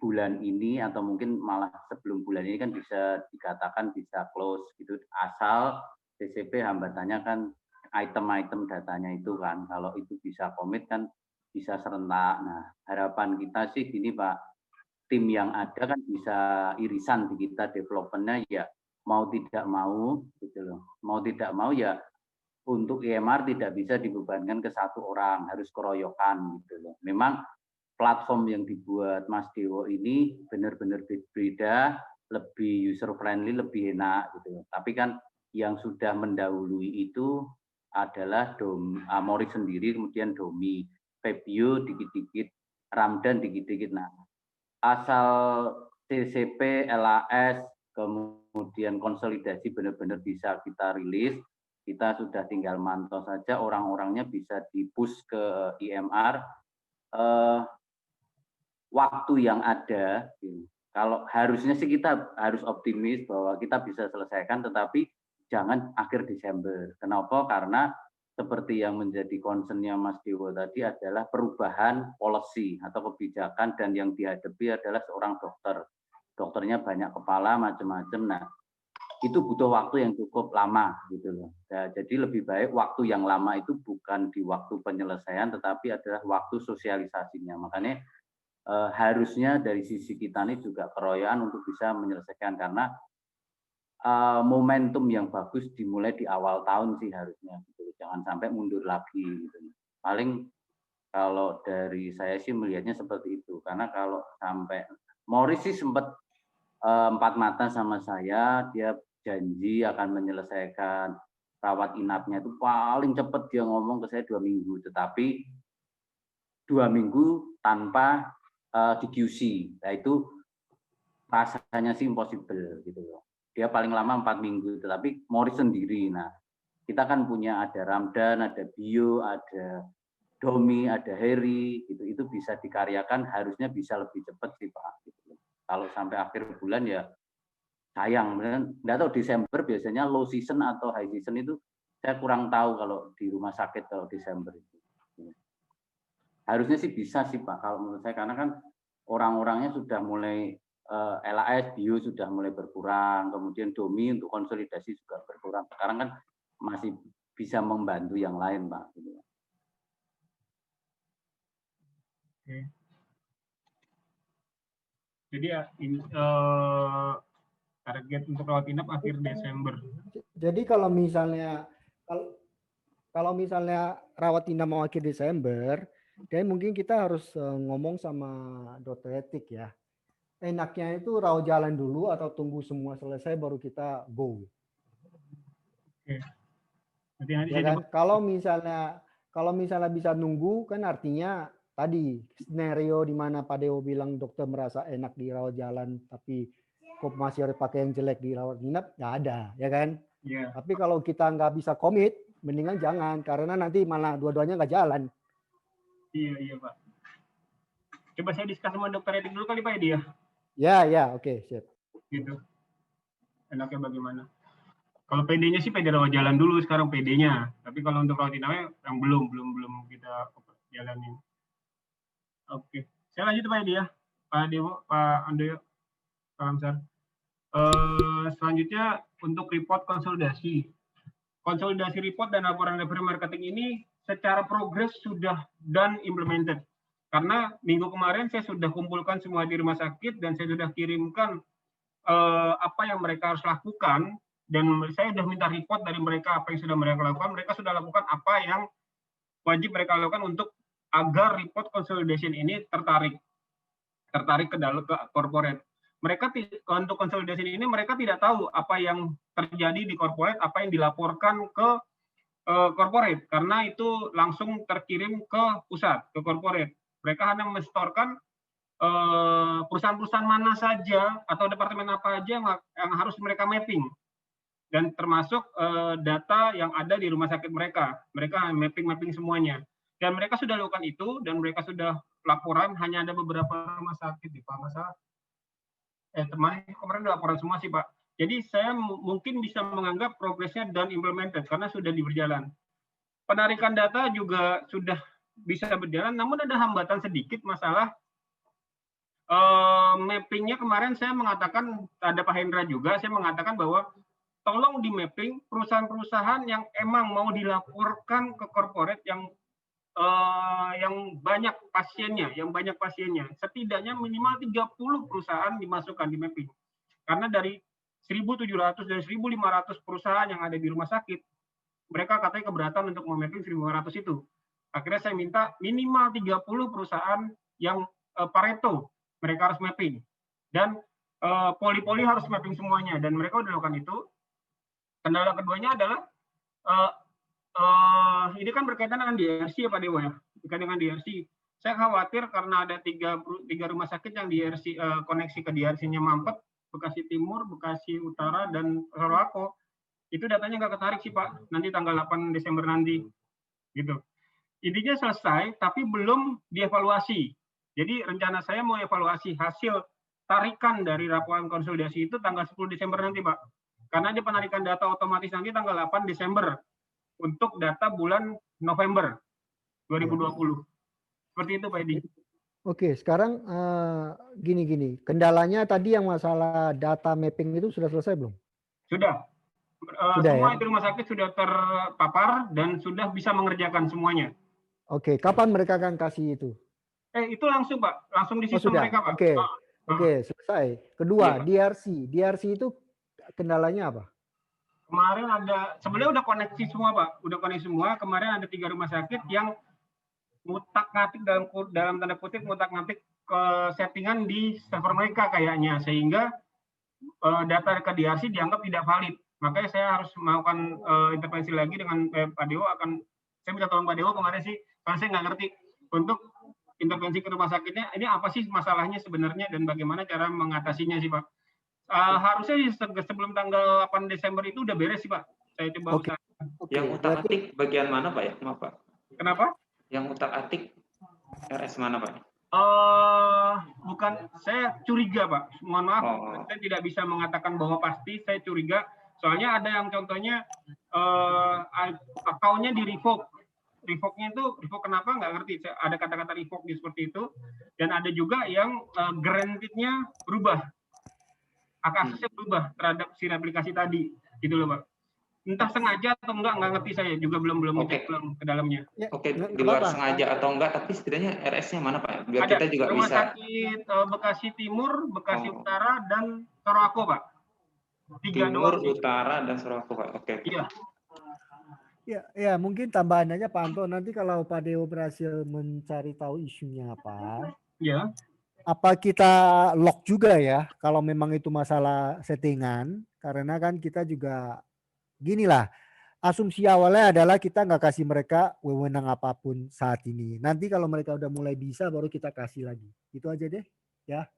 bulan ini atau mungkin malah sebelum bulan ini kan bisa dikatakan bisa close gitu, asal CCP hambatannya kan item-item datanya itu kan, kalau itu bisa komit kan bisa serentak. Nah harapan kita sih gini Pak, tim yang ada kan bisa irisan di kita developmentnya ya, mau tidak mau gitu loh, mau tidak mau ya untuk IMR tidak bisa dibebankan ke satu orang, harus keroyokan gitu loh. Memang platform yang dibuat Mas Dewo ini benar-benar beda, lebih user friendly, lebih enak gitu loh. Tapi kan yang sudah mendahului itu adalah Morris sendiri, kemudian Domi, Fabio dikit-dikit, Ramdan dikit-dikit. Nah, asal CCP, LAS, kemudian konsolidasi benar-benar bisa kita rilis, kita sudah tinggal mantau saja, orang-orangnya bisa di-push ke IMR. Waktu yang ada Kalau harusnya sih kita harus optimis bahwa kita bisa selesaikan, tetapi jangan akhir Desember. Kenapa? Karena seperti yang menjadi concern-nya Mas Dewo tadi adalah perubahan policy atau kebijakan, dan yang dihadapi adalah seorang dokter. Dokternya banyak kepala, macam-macam. Nah, itu butuh waktu yang cukup lama gitu loh. Ya, jadi lebih baik waktu yang lama itu bukan di waktu penyelesaian, tetapi adalah waktu sosialisasinya. Makanya harusnya dari sisi kita ini juga keroyokan untuk bisa menyelesaikan, karena momentum yang bagus dimulai di awal tahun sih harusnya. Gitu. Jangan sampai mundur lagi. Gitu. Paling kalau dari saya sih melihatnya seperti itu, karena kalau sampai Morris sih sempat empat mata sama saya, dia janji akan menyelesaikan rawat inapnya itu paling cepat, dia ngomong ke saya 2 minggu, tetapi 2 minggu tanpa di QC, nah itu rasanya sih impossible gitu loh. Dia paling lama 4 minggu, tetapi Morris sendiri. Nah, kita kan punya ada Ramdan, ada Bio, ada Domi, ada Heri, gitu. Itu bisa dikaryakan, harusnya bisa lebih cepat sih Pak. Gitu. Kalau sampai akhir bulan ya sayang, nggak tahu Desember biasanya low season atau high season itu saya kurang tahu kalau di rumah sakit kalau Desember itu. Harusnya sih bisa sih Pak kalau menurut saya, karena kan orang-orangnya sudah mulai LAS, Bio sudah mulai berkurang, kemudian Domi untuk konsolidasi juga berkurang. Sekarang kan masih bisa membantu yang lain Pak. Gitu. Oke. Jadi ya ini target untuk rawat inap akhir Desember. Jadi kalau misalnya rawat inap mau akhir Desember, dan mungkin kita harus ngomong sama dokter etik ya. Enaknya itu rawat jalan dulu atau tunggu semua selesai baru kita go. Oke. Nanti Ya kan? Kalau misalnya bisa nunggu, kan artinya tadi skenario di mana Pak Dewo bilang dokter merasa enak di rawat jalan, tapi kok masih harus pakai yang jelek di rawat inap, nggak ada, ya kan? Yeah. Tapi kalau kita nggak bisa komit, mendingan jangan, karena nanti malah dua-duanya nggak jalan. Iya Pak. Coba saya diskus sama dokter etik dulu kali Pak ya dia. Ya, oke, siap. Gitu. Enaknya bagaimana? Kalau PD-nya sih PD rawat jalan dulu sekarang PD-nya. Tapi kalau untuk rawat inapnya yang belum kita jalanin. Oke. Saya lanjut Pak ya dia. Pak Dewo, Pak Andoyo, Pak Hamzar. Selanjutnya untuk report konsolidasi. Konsolidasi report dan laporan revenue marketing ini secara progres sudah done implemented. Karena minggu kemarin saya sudah kumpulkan semua di rumah sakit dan saya sudah kirimkan apa yang mereka harus lakukan, dan saya sudah minta report dari mereka apa yang sudah mereka lakukan. Mereka sudah lakukan apa yang wajib mereka lakukan untuk agar report consolidation ini tertarik ke dalam ke corporate. Mereka untuk konsolidasi ini mereka tidak tahu apa yang terjadi di corporate, apa yang dilaporkan ke corporate, karena itu langsung terkirim ke pusat, ke corporate. Mereka hanya menstorkan perusahaan-perusahaan mana saja atau departemen apa aja yang harus mereka mapping, dan termasuk data yang ada di rumah sakit mereka. Mereka mapping semuanya, dan mereka sudah lakukan itu, dan mereka sudah laporan. Hanya ada beberapa rumah sakit di Pak Masalah. Kemarin laporan semua sih Pak. Jadi saya mungkin bisa menganggap progresnya dan implemented karena sudah berjalan. Penarikan data juga sudah bisa berjalan, namun ada hambatan sedikit masalah mappingnya. Kemarin saya mengatakan, ada Pak Hendra juga, saya mengatakan bahwa tolong di mapping perusahaan-perusahaan yang emang mau dilaporkan ke corporate yang banyak pasiennya, setidaknya minimal 30 perusahaan dimasukkan di mapping. Karena dari 1.700 dan 1.500 perusahaan yang ada di rumah sakit, mereka katanya keberatan untuk memapping 1.500 itu. Akhirnya saya minta minimal 30 perusahaan yang Pareto, mereka harus mapping. Dan poli-poli harus mapping semuanya, dan mereka sudah lakukan itu. Kendala keduanya adalah ini kan berkaitan dengan DRC ya Pak Dewo ya, berkaitan dengan DRC. Saya khawatir karena ada tiga rumah sakit yang DRC koneksi ke DRC-nya mampet, Bekasi Timur, Bekasi Utara, dan Sorowako. Itu datanya nggak ketarik sih Pak, nanti tanggal 8 Desember nanti. Gitu. Intinya selesai, tapi belum dievaluasi. Jadi rencana saya mau evaluasi hasil tarikan dari laporan konsolidasi itu tanggal 10 Desember nanti, Pak. Karena dia penarikan data otomatis nanti tanggal 8 Desember untuk data bulan November 2020. Seperti itu, Pak Edi. Oke, sekarang gini. Kendalanya tadi yang masalah data mapping itu sudah selesai belum? Sudah. Semua di rumah sakit sudah terpapar dan sudah bisa mengerjakan semuanya. Oke, kapan mereka akan kasih itu? Itu langsung, Pak. Langsung di sistem mereka, Pak. Oke, selesai. Kedua, DRC. DRC itu kendalanya apa? Kemarin sebenarnya udah koneksi semua, Pak. Udah koneksi semua. Kemarin ada 3 rumah sakit yang ngutak-ngatik dalam tanda kutip ngutak-ngatik ke settingan di server mereka kayaknya, sehingga data ke DRC dianggap tidak valid. Makanya saya harus melakukan intervensi lagi dengan Pak Dewo. Saya minta tolong Pak Dewo kemarin sih, karena saya nggak ngerti untuk intervensi ke rumah sakitnya. Ini apa sih masalahnya sebenarnya dan bagaimana cara mengatasinya sih, Pak? Harusnya sebelum tanggal 8 Desember itu udah beres sih, Pak. Saya coba usahakan. Yang utak-atik bagian mana, Pak ya? Maaf, Pak. Kenapa? Yang utak-atik RS mana, Pak? Bukan, saya curiga, Pak. Mohon maaf, saya tidak bisa mengatakan bahwa pasti. Saya curiga. Soalnya ada yang contohnya akunnya di revoke. Revoke-nya itu revoke kenapa nggak ngerti. Ada kata-kata revoke seperti itu. Dan ada juga yang granted-nya berubah. Aksesnya berubah terhadap si aplikasi tadi, gitu loh, Pak. Entah sengaja atau enggak ngerti, saya juga belum cek ke dalamnya. Oke, di luar sengaja atau enggak, tapi setidaknya RS-nya mana, Pak? Biar kita juga rumah bisa. Sakit Bekasi Timur, Bekasi Utara, dan Sorowako, Pak. 3 Timur, Utara, dan Sorowako, Pak. Oke. Iya. Ya, mungkin tambahan aja Pak Anto, nanti kalau Pak Dewo berhasil mencari tahu isunya apa. Ya. Apa kita lock juga ya, kalau memang itu masalah settingan, karena kan kita juga ginilah, asumsi awalnya adalah kita nggak kasih mereka wewenang apapun saat ini. Nanti kalau mereka udah mulai bisa, baru kita kasih lagi. Itu aja deh, ya.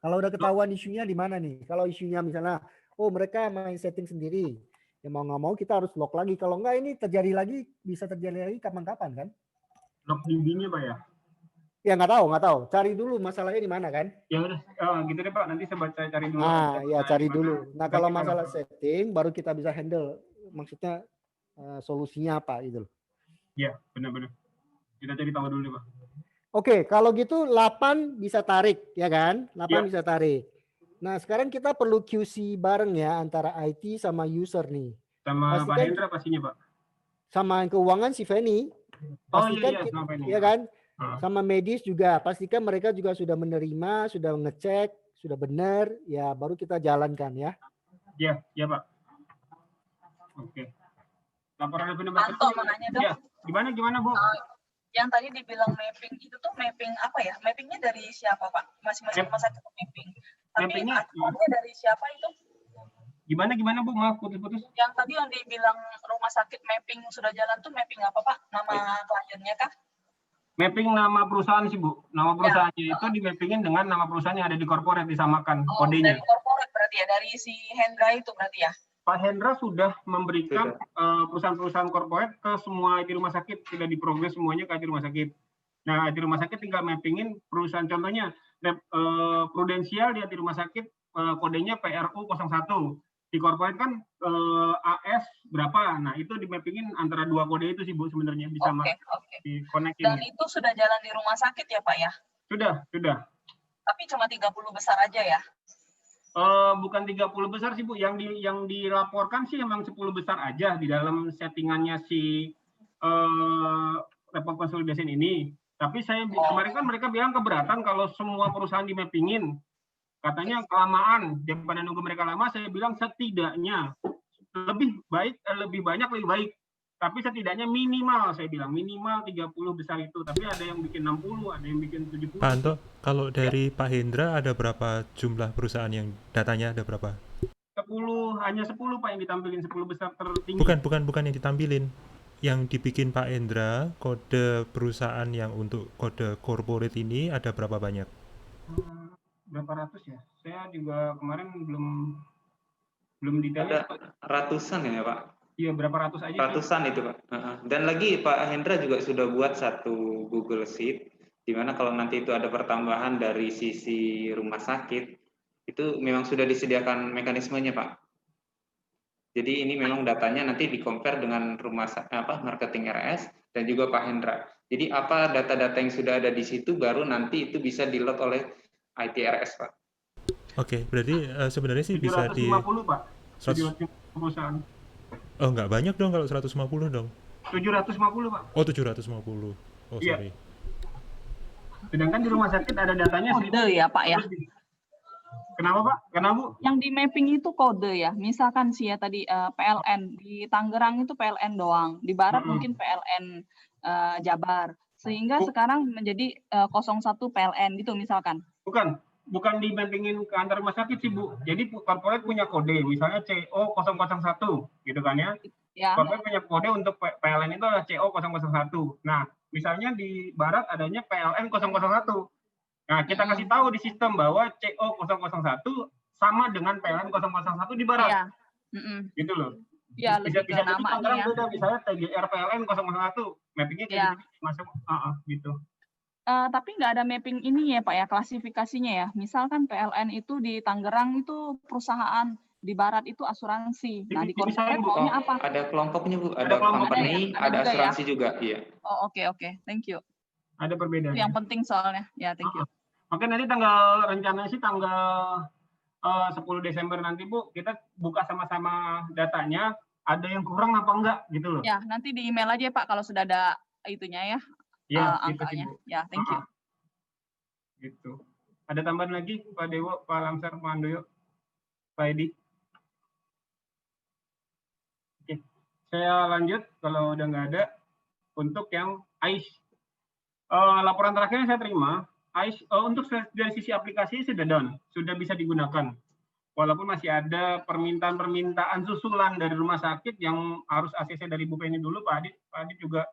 Kalau udah ketahuan isunya di mana nih? Kalau isunya misalnya, mereka main setting sendiri, ya mau nggak mau kita harus lock lagi. Kalau nggak ini terjadi lagi, bisa terjadi lagi kapan-kapan kan? Lock DB-nya, Pak ya? Ya nggak tahu. Cari dulu masalahnya di mana kan? Ya udah, gitu deh Pak. Nanti saya cari dulu. Cari dulu. Nah kalau masalah setting, baru kita bisa handle. Maksudnya solusinya apa gitu loh. Iya, benar-benar. Kita cari tahu dulu, Pak. Oke, kalau gitu 8 bisa tarik, ya kan? 8 bisa tarik. Nah sekarang kita perlu QC bareng ya antara IT sama user nih. Sama Pak Hendra pastinya, Pak. Sama keuangan si Feni. Pastikan sama Feni. Ya kan? Sama medis juga, pastikan mereka juga sudah menerima, sudah ngecek, sudah benar, ya baru kita jalankan ya. Iya Pak. Oke. Laporan lebih nomor Anto mau nanya dong. Ya, gimana Bu? Yang tadi dibilang mapping itu tuh mapping apa ya? Mappingnya dari siapa, Pak? Masing-masing rumah sakit mapping. Tapi akunnya dari siapa itu? Gimana Bu? Maaf putus-putus. Yang tadi yang dibilang rumah sakit mapping sudah jalan tuh mapping apa, Pak? Nama kliennya kah? Mapping nama perusahaan sih, Bu. Nama perusahaannya itu di-mappingin dengan nama perusahaan yang ada di corporate, disamakan kodenya. Dari corporate berarti ya, dari si Hendra itu berarti ya? Pak Hendra sudah memberikan perusahaan-perusahaan corporate ke semua di rumah sakit, sudah diprogres semuanya ke di rumah sakit. Nah, di rumah sakit tinggal mappingin perusahaan, contohnya Prudensial dia di rumah sakit kodenya PRU 01. Di corporate kan AS berapa, nah itu di mappingin antara 2 kode itu sih Bu sebenarnya bisa di connecting. Dan itu sudah jalan di rumah sakit ya Pak ya? Sudah. Tapi cuma 30 besar aja ya? Bukan 30 besar sih Bu, yang dilaporkan sih emang 10 besar aja di dalam settingannya si report consolidation ini. Tapi kemarin kan mereka bilang keberatan kalau semua perusahaan di mappingin. Katanya kelamaan, daripada nunggu mereka lama, saya bilang setidaknya lebih banyak lebih baik. Tapi setidaknya minimal, saya bilang minimal 30 besar itu. Tapi ada yang bikin 60, ada yang bikin 70. Pak Anto, kalau dari Pak Hendra ada berapa jumlah perusahaan yang datanya ada berapa? 10, hanya 10 Pak yang ditampilin, 10 besar tertinggi. Bukan yang ditampilin. Yang dibikin Pak Hendra, kode perusahaan yang untuk kode corporate ini ada berapa banyak? Berapa ratus ya? Saya juga kemarin belum detail. Ada ratusan ya Pak? Iya, berapa ratus aja. Ratusan itu Pak. Dan lagi Pak Hendra juga sudah buat satu Google Sheet, di mana kalau nanti itu ada pertambahan dari sisi rumah sakit, Itu memang sudah disediakan mekanismenya, Pak. Jadi ini memang datanya nanti di-compare dengan marketing RS dan juga Pak Hendra. Jadi apa data-data yang sudah ada di situ baru nanti itu bisa di-load oleh IT RS, Pak. Oke, berarti sebenarnya sih bisa di 750, Pak. 100... 750 perusahaan. Oh, nggak banyak dong kalau 150 dong. 750, Pak. Oh, 750. Oh, iya. Sorry. Sedangkan di rumah sakit ada datanya kode ya, Pak ya. Kenapa, Pak? Kenapa, Bu? Yang di mapping itu kode ya. Misalkan sih ya tadi PLN di Tangerang itu PLN doang, di Barat mungkin PLN Jabar. Sehingga sekarang menjadi 01 PLN gitu misalkan. Bukan di mappingin ke antar rumah sakit sih, Bu. Jadi corporate punya kode, misalnya CO001 gitu kan ya. Corporate punya kode untuk PLN itu adalah CO001. Nah, misalnya di Barat adanya PLN 001. Nah, kita kasih tahu di sistem bahwa CO001 sama dengan PLN 001 di Barat. Iya. Gitu loh. Ya, bisa lebih ke namanya ya. Beda, misalnya TGR PLN 001, mappingnya kayak gitu, masuk gitu. Tapi nggak ada mapping ini ya Pak ya, klasifikasinya ya. Misalkan PLN itu di Tangerang itu perusahaan, di Barat itu asuransi. Nah, di corporate maunya apa? Ada kelompoknya, Bu. Ada company, ada asuransi juga, iya. Oh, oke. Thank you. Ada perbedaan. Yang penting soalnya. Ya, thank you. Oke, nanti rencananya sih tanggal 10 Desember nanti, Bu, kita buka sama-sama datanya. Ada yang kurang apa enggak gitu loh. Ya, nanti di email aja Pak kalau sudah ada itunya ya. Ya, angkanya. Ya, thank you. Gitu. Ada tambahan lagi, Pak Dewo, Pak Lamsar, Pak Handoyo, Pak Edi? Oke, saya lanjut kalau udah nggak ada. Untuk yang AIS, laporan terakhir yang saya terima, AIS untuk dari sisi aplikasi sudah done, sudah bisa digunakan. Walaupun masih ada permintaan susulan dari rumah sakit yang harus ACC dari Bu Penny dulu, Pak Adit juga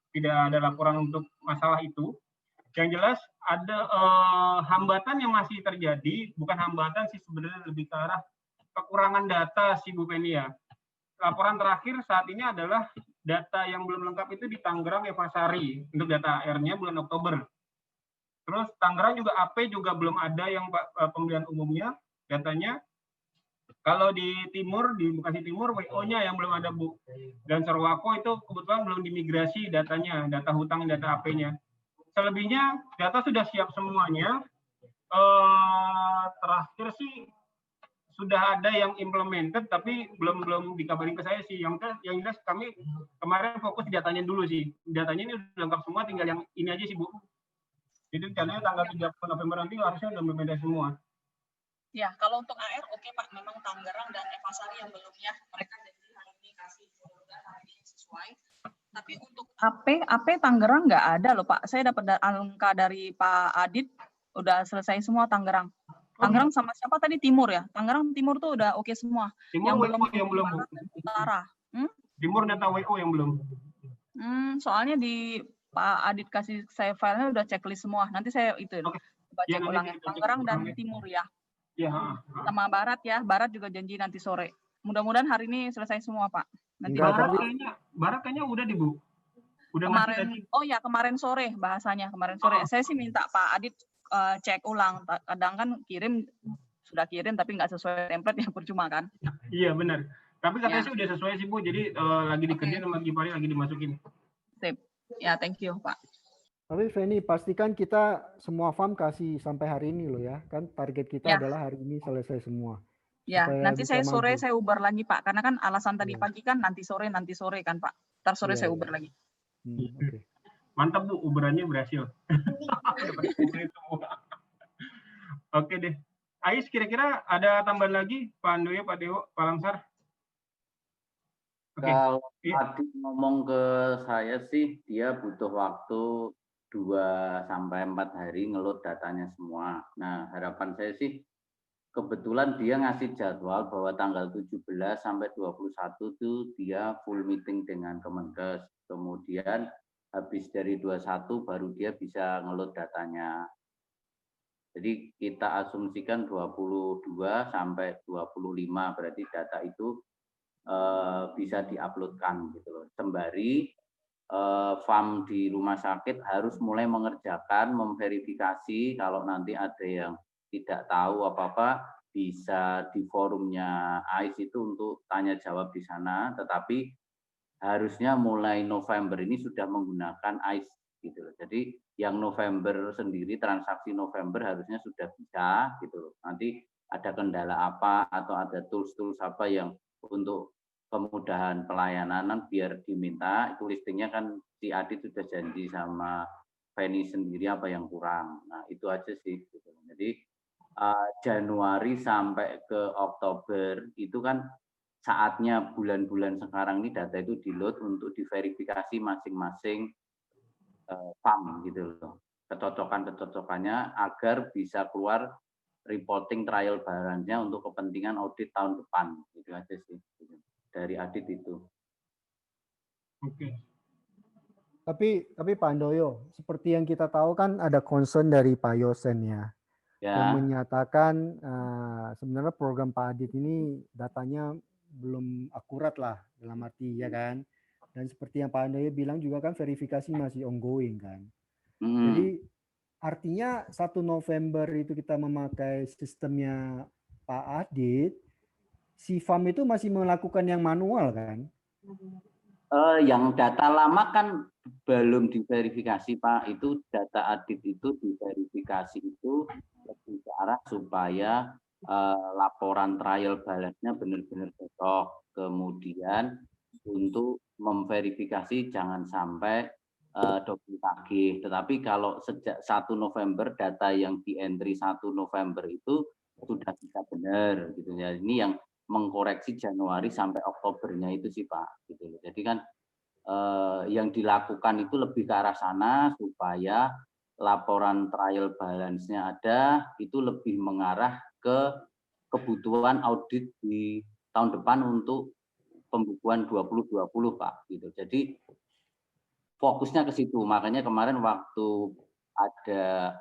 tidak ada laporan untuk masalah itu. Yang jelas ada hambatan yang masih terjadi, bukan hambatan sih sebenarnya lebih ke arah kekurangan data sih Bu Penny ya. Laporan terakhir saat ini adalah data yang belum lengkap itu di Tangerang Evasari untuk data AR-nya bulan Oktober. Terus Tangerang juga AP juga belum ada yang pembelian umumnya datanya. Kalau di timur, di Bekasi Timur, WO-nya yang belum ada, Bu. Dan Sarwako itu kebetulan belum dimigrasi datanya, data hutang, data AP-nya. Selebihnya, data sudah siap semuanya. Terakhir sih, sudah ada yang implemented, tapi belum dikabarin ke saya sih. Yang jelas kami kemarin fokus di datanya dulu sih. Datanya ini udah lengkap semua, tinggal yang ini aja sih, Bu. Jadi rencananya tanggal 30 November nanti harusnya udah berbeda semua. Ya, kalau untuk AR oke Pak, memang Tangerang dan Evasari yang belum ya, mereka jadi hari ini kasih hari ini sesuai. Tapi untuk AP Tangerang nggak ada loh Pak. Saya dapat angka dari Pak Adit, udah selesai semua Tangerang. Tangerang sama siapa tadi Timur ya? Tangerang Timur tuh udah oke semua. Timur yang belum. Utara. Timur data WO yang belum. Soalnya di Pak Adit kasih saya filenya udah checklist semua. Nanti saya itu baca ulang ya. Tangerang dan Timur ya. Ya. Sama Barat ya. Barat juga janji nanti sore. Mudah-mudahan hari ini selesai semua Pak. Nanti Barat kayaknya udah di Bu. Udah kemarin sore bahasanya kemarin sore. Saya sih minta Pak Adit cek ulang. Kadang kan sudah kirim tapi nggak sesuai template ya percuma kan. Iya benar. Tapi katanya sih udah sesuai sih Bu. Jadi lagi dikerjain sama Gipari lagi dimasukin. Sip. Ya thank you Pak. Tapi Feni, pastikan kita semua farm kasih sampai hari ini loh ya. Kan target kita adalah hari ini selesai semua. Ya, nanti saya sore saya uber lagi Pak. Karena kan alasan tadi pagi kan nanti sore kan Pak. Ntar sore saya uber lagi. Okay. Mantap Bu, uberannya berhasil. Oke deh. Ais, kira-kira ada tambahan lagi Pak Handoyo, Pak Dewo, Pak Lamsar? Kalau tadi ngomong ke saya sih, dia butuh waktu 2 sampai 4 hari ngeload datanya semua. Nah, harapan saya sih kebetulan dia ngasih jadwal bahwa tanggal 17 sampai 21 itu dia full meeting dengan Kemenkes. Kemudian habis dari 21 baru dia bisa ngeload datanya. Jadi kita asumsikan 22 sampai 25 berarti data itu bisa diuploadkan gitu loh. Sembari farm di rumah sakit harus mulai mengerjakan, memverifikasi kalau nanti ada yang tidak tahu apa-apa, bisa di forumnya AIS itu untuk tanya jawab di sana, tetapi harusnya mulai November ini sudah menggunakan AIS gitu loh. Jadi yang November sendiri, transaksi November harusnya sudah bisa gitu loh. Nanti ada kendala apa atau ada tools-tools apa yang untuk kemudahan pelayanan biar diminta, itu listingnya kan si Adit sudah janji sama Penny sendiri apa yang kurang. Nah itu aja sih gitu. Jadi Januari sampai ke Oktober itu kan saatnya bulan-bulan sekarang ini data itu di-load untuk diverifikasi masing-masing farm gitu loh. Kecocokan-kecocokannya agar bisa keluar reporting trial balance-nya untuk kepentingan audit tahun depan. Itu aja sih dari Adit itu. Oke. Tapi Pak Handoyo, seperti yang kita tahu kan ada concern dari Pak Yosen ya, yang menyatakan sebenarnya program Pak Adit ini datanya belum akurat lah dalam arti ya kan. Dan seperti yang Pak Handoyo bilang juga kan verifikasi masih ongoing kan. Jadi artinya 1 November itu kita memakai sistemnya Pak Adit, si farm itu masih melakukan yang manual kan? Yang data lama kan belum diverifikasi Pak. Itu data Adit itu diverifikasi itu lebih ke arah supaya laporan trial balance-nya benar-benar cocok. Kemudian untuk memverifikasi jangan sampai double tagih. Tetapi kalau sejak 1 November data yang di entry 1 November itu sudah bisa benar gitu ya. Ini yang mengkoreksi Januari sampai Oktobernya itu sih Pak gitu. Jadi kan yang dilakukan itu lebih ke arah sana supaya laporan trial balance-nya ada, itu lebih mengarah ke kebutuhan audit di tahun depan untuk pembukuan 2020 Pak gitu. Jadi fokusnya ke situ. Makanya kemarin waktu ada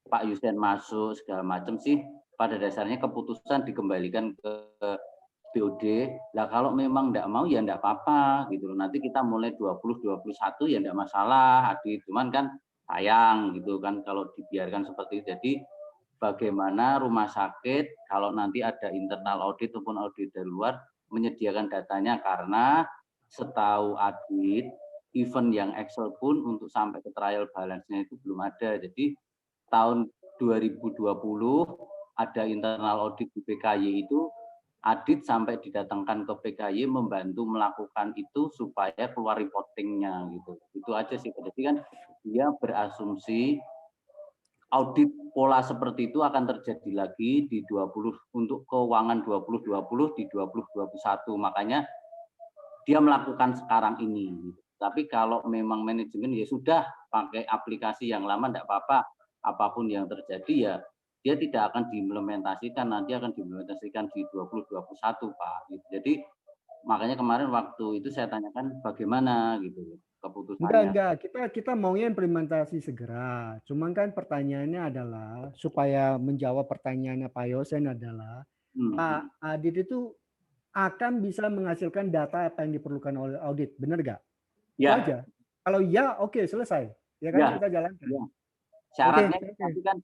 Pak Yusen masuk segala macam sih, pada dasarnya keputusan dikembalikan ke BOD. Lah kalau memang enggak mau ya enggak apa-apa gitu. Nanti kita mulai 2021 ya enggak masalah, Adit. Cuman kan sayang gitu kan kalau dibiarkan seperti itu. Jadi bagaimana rumah sakit kalau nanti ada internal audit maupun audit dari luar menyediakan datanya, karena setahu Adit event yang Excel pun untuk sampai ke trial balance-nya itu belum ada. Jadi tahun 2020 ada internal audit di PKY itu, Adit sampai didatangkan ke PKY membantu melakukan itu supaya keluar reportingnya gitu. Itu aja sih. Jadi kan dia berasumsi audit pola seperti itu akan terjadi lagi di 20 untuk keuangan 2020 di 2021. Makanya dia melakukan sekarang ini. Tapi kalau memang manajemen ya sudah pakai aplikasi yang lama enggak apa-apa. Apapun yang terjadi ya dia tidak akan diimplementasikan, nanti akan diimplementasikan di 2021 Pak. Jadi makanya kemarin waktu itu saya tanyakan bagaimana gitu keputusannya. Enggak. Kita maunya implementasi segera. Cuman kan pertanyaannya adalah supaya menjawab pertanyaannya Pak Yosen adalah Pak Adit itu akan bisa menghasilkan data apa yang diperlukan oleh audit, benar nggak? Ya. Itu aja. Kalau ya, oke, selesai. Ya kan, kita jalankan. Ya. Syaratnya tapi kan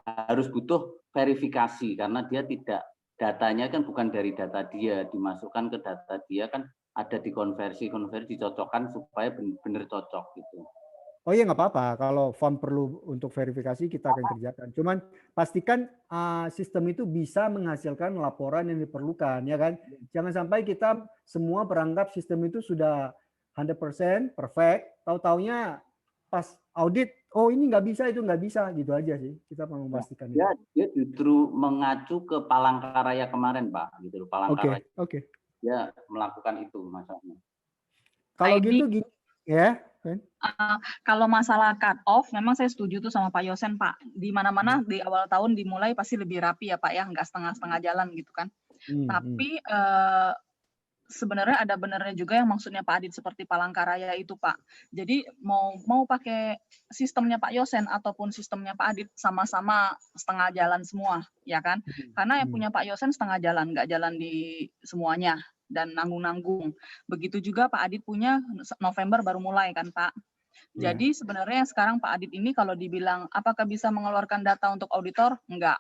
harus butuh verifikasi karena dia tidak, datanya kan bukan dari data dia, dimasukkan ke data dia kan ada dikonversi dicocokkan supaya benar cocok gitu. Oh iya nggak apa-apa, kalau form perlu untuk verifikasi kita akan kerjakan. Cuman pastikan sistem itu bisa menghasilkan laporan yang diperlukan, ya kan? Jangan sampai kita semua beranggap sistem itu sudah 100% perfect, tahu-taunya pas audit, oh ini nggak bisa, itu nggak bisa, gitu aja sih. Kita mau memastikan. Dia justru mengacu ke Palangkaraya kemarin, Pak, gitu loh. Palangkaraya. Oke. Dia melakukan itu masalahnya. Kalau gitu gini, ya. Kalau masalah cut off, memang saya setuju tuh sama Pak Yosen, Pak. Di mana-mana di awal tahun dimulai pasti lebih rapi ya, Pak ya, nggak setengah-setengah jalan gitu kan. Tapi sebenarnya ada benarnya juga yang maksudnya Pak Adit seperti Palangkaraya itu Pak. Jadi mau pakai sistemnya Pak Yosen ataupun sistemnya Pak Adit sama-sama setengah jalan semua, ya kan? Karena yang punya Pak Yosen setengah jalan, nggak jalan di semuanya dan nanggung-nanggung. Begitu juga Pak Adit punya November baru mulai kan Pak. Jadi sebenarnya sekarang Pak Adit ini kalau dibilang apakah bisa mengeluarkan data untuk auditor? Enggak.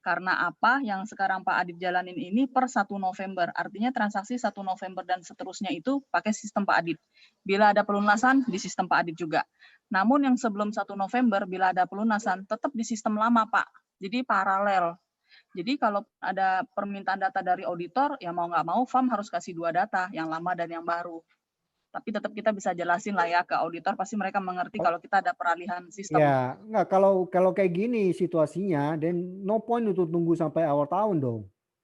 Karena apa? Yang sekarang Pak Adib jalanin ini per 1 November. Artinya transaksi 1 November dan seterusnya itu pakai sistem Pak Adib. Bila ada pelunasan, di sistem Pak Adib juga. Namun yang sebelum 1 November, bila ada pelunasan, tetap di sistem lama, Pak. Jadi paralel. Jadi kalau ada permintaan data dari auditor, ya mau nggak mau FAM harus kasih 2 data, yang lama dan yang baru. Tapi tetap kita bisa jelasin lah ya ke auditor, pasti mereka mengerti kalau kita ada peralihan sistem. Ya, nggak, kalau kayak gini situasinya, dan no point untuk tunggu sampai awal tahun dong.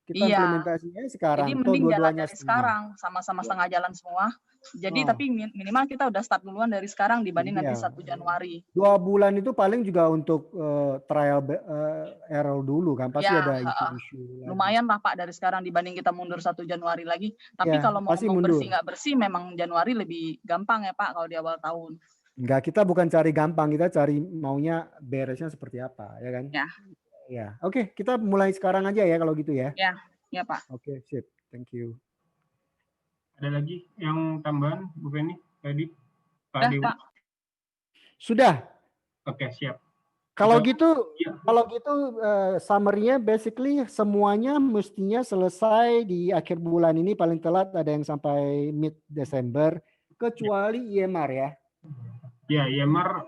Kita implementasinya sekarang. Jadi mending jalan dari sekarang, sama-sama setengah jalan semua. Jadi tapi minimal kita udah start duluan dari sekarang dibanding nanti 1 Januari. 2 bulan itu paling juga untuk trial error dulu kan, pasti ada isu-isu. Lumayan lah Pak dari sekarang dibanding kita mundur 1 Januari lagi. Tapi kalau mau bersih nggak bersih, memang Januari lebih gampang ya Pak kalau di awal tahun. Enggak, kita bukan cari gampang, kita cari maunya beresnya seperti apa, ya kan? Ya, oke, kita mulai sekarang aja ya kalau gitu ya. Ya Pak. Oke, sip, thank you. Ada lagi yang tambahan, Bu Penny tadi? Pak. Sudah. Oke, siap. Kalau gitu summary-nya basically semuanya mestinya selesai di akhir bulan ini, paling telat ada yang sampai mid Desember, kecuali IMR ya. Ya, IMR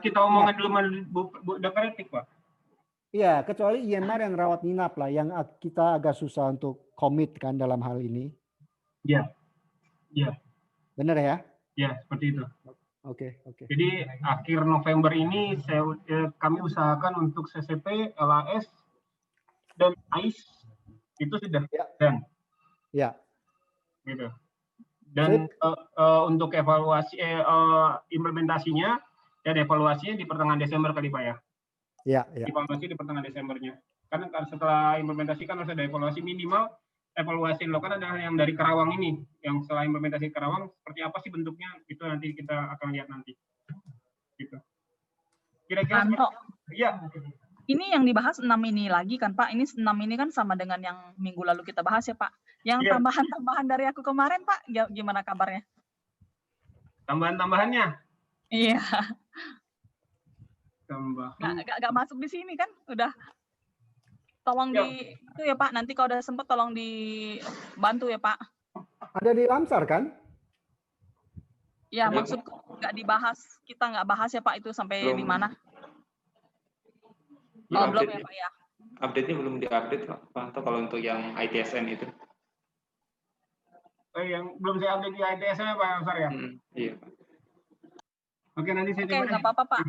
kita omongin dulu Bu Dr. Etik, Pak. Iya, kecuali IMR yang rawat inap lah, yang kita agak susah untuk komit kan dalam hal ini. Iya. Benar ya? Ya, seperti itu. Oke. Jadi akhir November ini kami usahakan untuk CCP, LAS, dan AIS itu sudah done. Ya. Gitu. Dan untuk evaluasi implementasinya dan evaluasinya di pertengahan Desember kali Pak ya. Iya. Evaluasi di pertengahan Desembernya. Karena setelah implementasi kan harus ada evaluasi minimal. Evaluasi dilakukan adalah yang dari Karawang ini, yang setelah implementasi Karawang seperti apa sih bentuknya, itu nanti kita akan lihat nanti. Gitu. Kira-kira ini yang dibahas 6 ini lagi kan Pak, ini 6 ini kan sama dengan yang minggu lalu kita bahas ya Pak. Yang tambahan-tambahan dari aku kemarin Pak, gimana kabarnya? Tambahan-tambahannya? Iya. Tambahan. Nggak masuk di sini kan, udah. Tolong itu ya Pak, nanti kalau udah sempat tolong dibantu ya Pak. Ada di Lamsar kan? Ya, maksudku nggak dibahas, kita nggak bahas ya Pak itu sampai di mana? Belum ya Pak ya? Update-nya belum diupdate Pak, atau kalau untuk yang ITSM itu? Yang belum saya update di ITSM Pak Ansar ya? Iya. Oke, nanti saya coba. Oke, nggak apa-apa Pak.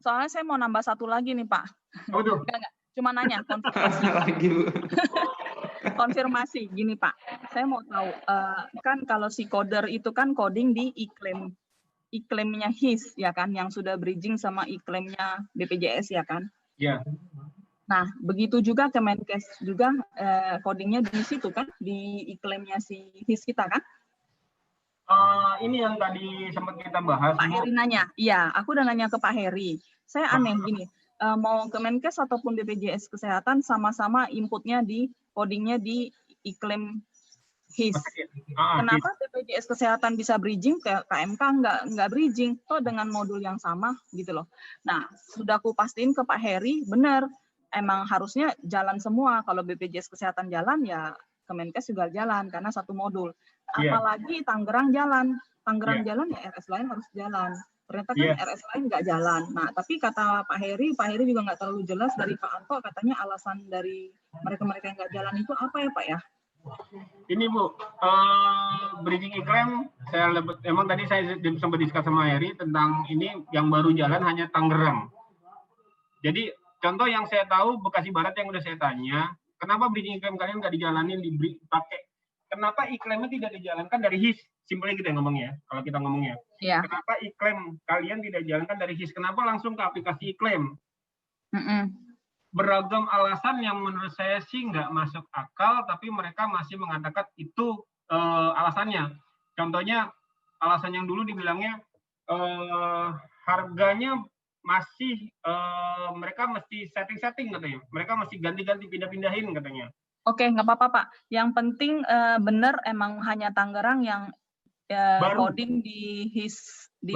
Soalnya saya mau nambah 1 lagi nih Pak. Enggak. Cuma nanya, konfirmasi. Konfirmasi, gini Pak. Saya mau tahu, kan kalau si coder itu kan coding di iklimnya HIS, ya kan? Yang sudah bridging sama iklimnya BPJS, ya kan? Iya. Nah, begitu juga Kemenkes juga codingnya di situ kan? Di iklimnya si HIS kita kan? Ini yang tadi sempat kita bahas. Pak Heri nanya. Iya, aku udah nanya ke Pak Heri. Saya aneh gini. Mau Kemenkes ataupun BPJS Kesehatan sama-sama inputnya di codingnya di iklim HIS. Kenapa BPJS Kesehatan bisa bridging, ke KMK nggak bridging? Toh dengan modul yang sama gitu loh. Nah, sudah aku pastiin ke Pak Heri, benar. Emang harusnya jalan semua. Kalau BPJS Kesehatan jalan, ya Kemenkes juga jalan karena satu modul. Apalagi Tangerang jalan. Tangerang jalan, ya RS lain harus jalan. Ternyata kan RS lain nggak jalan. Nah, tapi kata Pak Heri juga nggak terlalu jelas dari Pak Anto, katanya alasan dari mereka-mereka yang nggak jalan itu apa ya Pak ya? Ini Bu, bridging iklim, emang tadi saya sempat diskus sama Heri tentang ini yang baru jalan hanya Tangerang. Jadi contoh yang saya tahu Bekasi Barat yang udah saya tanya, kenapa bridging iklim kalian nggak dijalanin dipakai? Kenapa iklimnya tidak dijalankan dari HIS? Simpelnya kita ngomongnya, kalau kita ngomongnya. Kenapa iklim kalian tidak dijalankan dari HIS? Kenapa langsung ke aplikasi iklim? Beragam alasan yang menurut saya sih nggak masuk akal, tapi mereka masih mengatakan itu alasannya. Contohnya, alasan yang dulu dibilangnya harganya masih mereka mesti setting katanya. Mereka mesti ganti-ganti pindah-pindahin katanya. Oke, nggak apa-apa Pak. Yang penting benar emang hanya Tangerang yang coding di HIS di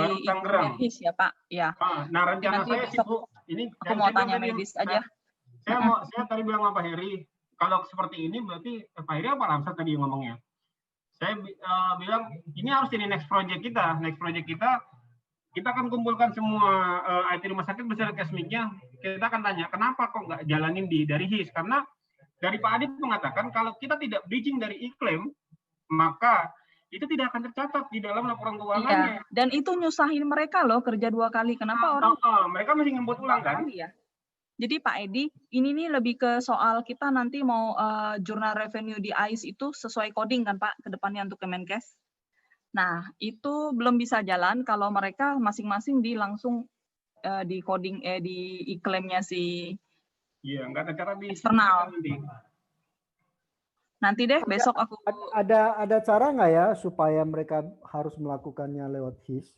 HIS ya Pak. Ya. Nah rencana saya sih Bu, ini aku mau tanya medis aja. Saya tadi bilang sama Pak Heri, kalau seperti ini berarti Pak Heri apa Lamsar tadi yang ngomongnya? Saya bilang ini harus jadi next project kita. Next project kita akan kumpulkan semua IT rumah sakit beserta kesmiknya. Kita akan tanya kenapa kok nggak jalanin dari HIS? Karena dari Pak Adib mengatakan kalau kita tidak bridging dari e-claim, maka itu tidak akan tercatat di dalam laporan keuangannya. Iya. Dan itu nyusahin mereka loh kerja 2 kali. Kenapa orang? Mereka masih ngebut ulang kan? Ya. Jadi Pak Edi, ini nih lebih ke soal kita nanti mau jurnal revenue di AIS itu sesuai coding kan Pak ke depannya untuk Kemenkes. Nah, itu belum bisa jalan kalau mereka masing-masing langsung di coding di e-claim-nya si nggak ada cara di eksternal. Nanti deh besok aku ada cara nggak ya supaya mereka harus melakukannya lewat HIS?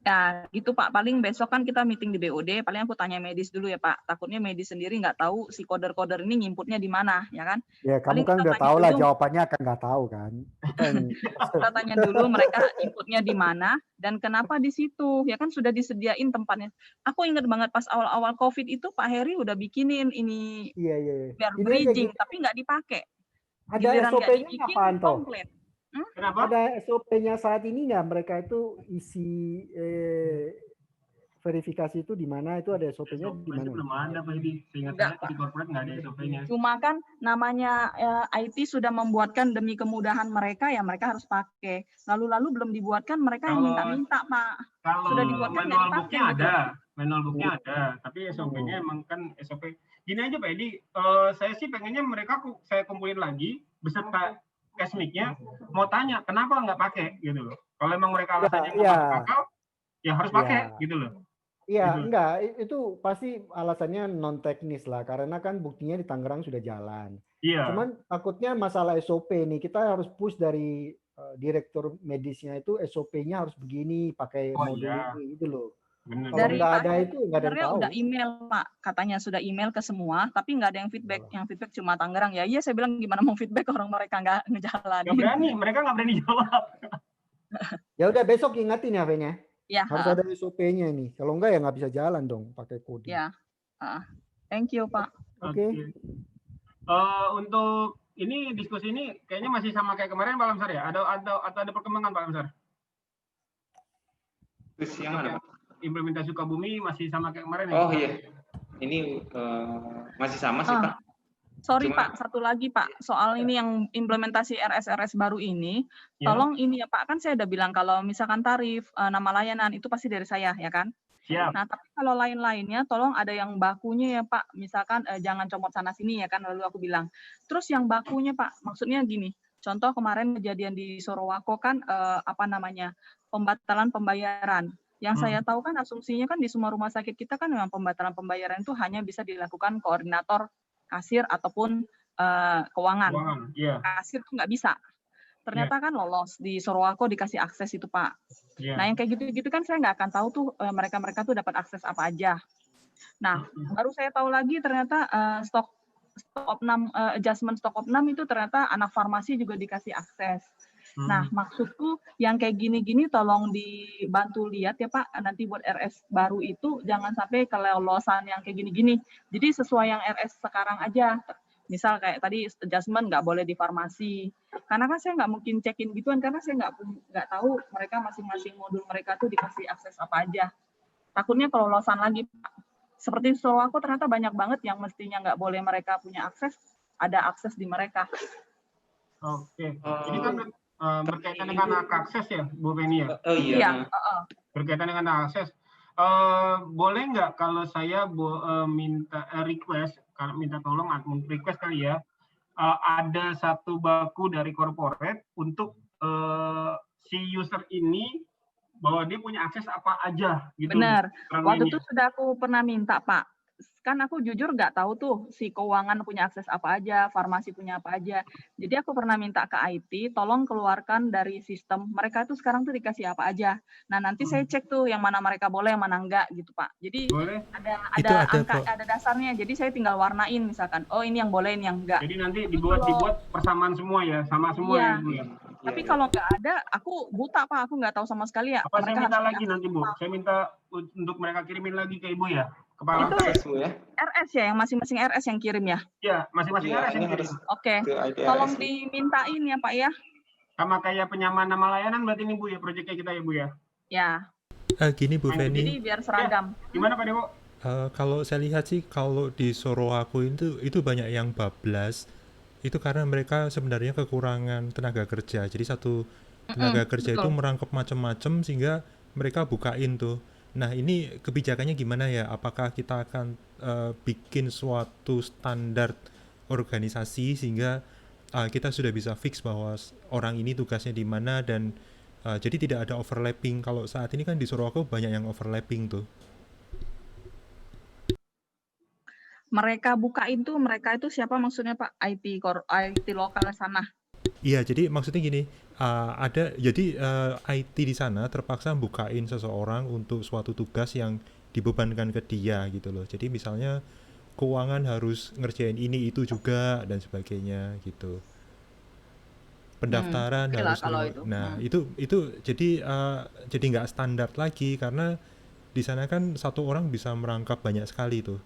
Ya, gitu Pak. Paling besok kan kita meeting di BOD, paling aku tanya medis dulu ya Pak. Takutnya medis sendiri nggak tahu si koder-koder ini nginputnya di mana, ya kan? Ya, kamu kan udah tahu lah jawabannya akan nggak tahu kan. Kita tanya dulu mereka inputnya di mana dan kenapa di situ. Ya kan sudah disediain tempatnya. Aku ingat banget pas awal-awal COVID itu Pak Heri udah bikinin ini biar bridging, tapi nggak dipakai. Ada SOP-nya apaan toh? Kenapa? Ada SOP-nya saat ini nggak mereka itu isi verifikasi itu di mana, itu ada SOP-nya di mana? Belum ada Pak Edi. Seingat saya di corporate nggak ada SOP-nya. Cuma kan namanya IT sudah membuatkan demi kemudahan mereka ya mereka harus pakai. Lalu belum dibuatkan mereka yang minta-minta Pak. Kalau sudah dibuatkan manual book-nya ada, manual book-nya ada, tapi SOP-nya emang kan SOP. Gini aja Pak Edi, saya sih pengennya mereka saya kumpulin lagi beserta kesmiknya, mau tanya kenapa nggak pakai gitu loh. Kalau emang mereka alasannya nggak masuk akal, ya harus pakai gitu loh. Iya, enggak, itu pasti alasannya non teknis lah, karena kan buktinya di Tangerang sudah jalan. Iya. Cuman takutnya masalah SOP nih, kita harus push dari direktur medisnya itu SOP-nya harus begini, pakai modul ini gitu loh. Bener. Kalau nggak ada itu nggak ada yang tahu. Udah email Pak, katanya sudah email ke semua, tapi nggak ada yang feedback. Yang feedback cuma Tangerang ya. Iya saya bilang gimana mau feedback orang mereka nggak ngejalanin. Nggak berani, mereka nggak berani jawab. Ya udah besok ingatin ya V-nya. Ya. Harus ada SOP-nya nih. Kalau enggak ya nggak bisa jalan dong pakai kode. Ya. Thank you Pak. Oke. Untuk ini diskusi ini kayaknya masih sama kayak kemarin Pak Lamsar ya? Ada perkembangan Pak Lamsar? Terus yang mana Pak? Implementasi Sukabumi masih sama kayak kemarin ya? Oh iya, ini masih sama sih Pak. Sorry Pak, satu lagi Pak, soal ini yang implementasi RS baru ini, tolong ini ya Pak, kan saya udah bilang kalau misalkan tarif, nama layanan itu pasti dari saya ya kan? Siap. Nah tapi kalau lain-lainnya tolong ada yang bakunya ya Pak, misalkan jangan comot sana sini ya kan, lalu aku bilang. Terus yang bakunya Pak, maksudnya gini, contoh kemarin kejadian di Sorowako kan pembatalan pembayaran. Yang saya tahu kan asumsinya kan di semua rumah sakit kita kan memang pembatalan pembayaran itu hanya bisa dilakukan koordinator kasir ataupun keuangan. Kasir itu nggak bisa. Ternyata kan lolos di Sorowako dikasih akses itu Pak. Nah yang kayak gitu-gitu kan saya nggak akan tahu tuh mereka tuh dapat akses apa aja. Nah baru saya tahu lagi ternyata stok opnam adjustment stok opnam itu ternyata anak farmasi juga dikasih akses. Nah, maksudku yang kayak gini-gini tolong dibantu lihat ya Pak, nanti buat RS baru itu jangan sampai kelolosan yang kayak gini-gini. Jadi sesuai yang RS sekarang aja. Misal kayak tadi adjustment nggak boleh di farmasi. Karena kan saya nggak mungkin check-in gituan, karena saya nggak tahu mereka masing-masing modul mereka tuh dikasih akses apa aja. Takutnya kelolosan lagi Pak. Seperti Sorowako ternyata banyak banget yang mestinya nggak boleh mereka punya akses, ada akses di mereka. Oke. Ini kan berkaitan dengan akses ya, Bu Penny ya? Oh iya. Berkaitan dengan akses, boleh nggak kalau saya minta request, minta tolong request kali ya, ada satu baku dari corporate untuk si user ini bahwa dia punya akses apa aja gitu. Benar. Waktu itu sudah aku pernah minta Pak. Kan aku jujur nggak tahu tuh si keuangan punya akses apa aja, farmasi punya apa aja. Jadi aku pernah minta ke IT, tolong keluarkan dari sistem mereka tuh sekarang tuh dikasih apa aja. Nah nanti saya cek tuh yang mana mereka boleh, yang mana enggak gitu Pak. Jadi ada angka, ada dasarnya. Jadi saya tinggal warnain misalkan, oh ini yang boleh, ini yang enggak. Jadi nanti dibuat persamaan semua ya, sama semua ya. Tapi kalau nggak ada, aku buta Pak, aku nggak tahu sama sekali ya. Apa saya minta lagi nanti Bu? Saya minta untuk mereka kirimin lagi ke Ibu ya. Kepala itu ya? RS ya, yang masing-masing RS yang kirim ya? Iya, masing-masing RS yang kirim. Oke, tolong dimintain ya Pak ya. Sama kayak penyamaan nama layanan berarti ini Bu ya, proyeknya kita ya Bu ya? Ya. Gini Bu Feni. Jadi biar seragam. Ya. Gimana Pak Dewo? Kalau saya lihat sih, kalau di Soroako itu banyak yang bablas. Itu karena mereka sebenarnya kekurangan tenaga kerja. Jadi satu tenaga kerja itu merangkap macam-macam sehingga mereka bukain tuh. Nah ini kebijakannya gimana ya? Apakah kita akan bikin suatu standar organisasi sehingga kita sudah bisa fix bahwa orang ini tugasnya di mana dan jadi tidak ada overlapping. Kalau saat ini kan di Soroako banyak yang overlapping tuh. Mereka bukain tuh, mereka itu siapa maksudnya Pak? IT lokal sana. Iya, jadi maksudnya gini, IT di sana terpaksa bukain seseorang untuk suatu tugas yang dibebankan ke dia gitu loh. Jadi misalnya keuangan harus ngerjain ini itu juga dan sebagainya gitu. Pendaftaran harus itu jadi nggak standar lagi karena di sana kan satu orang bisa merangkap banyak sekali tuh.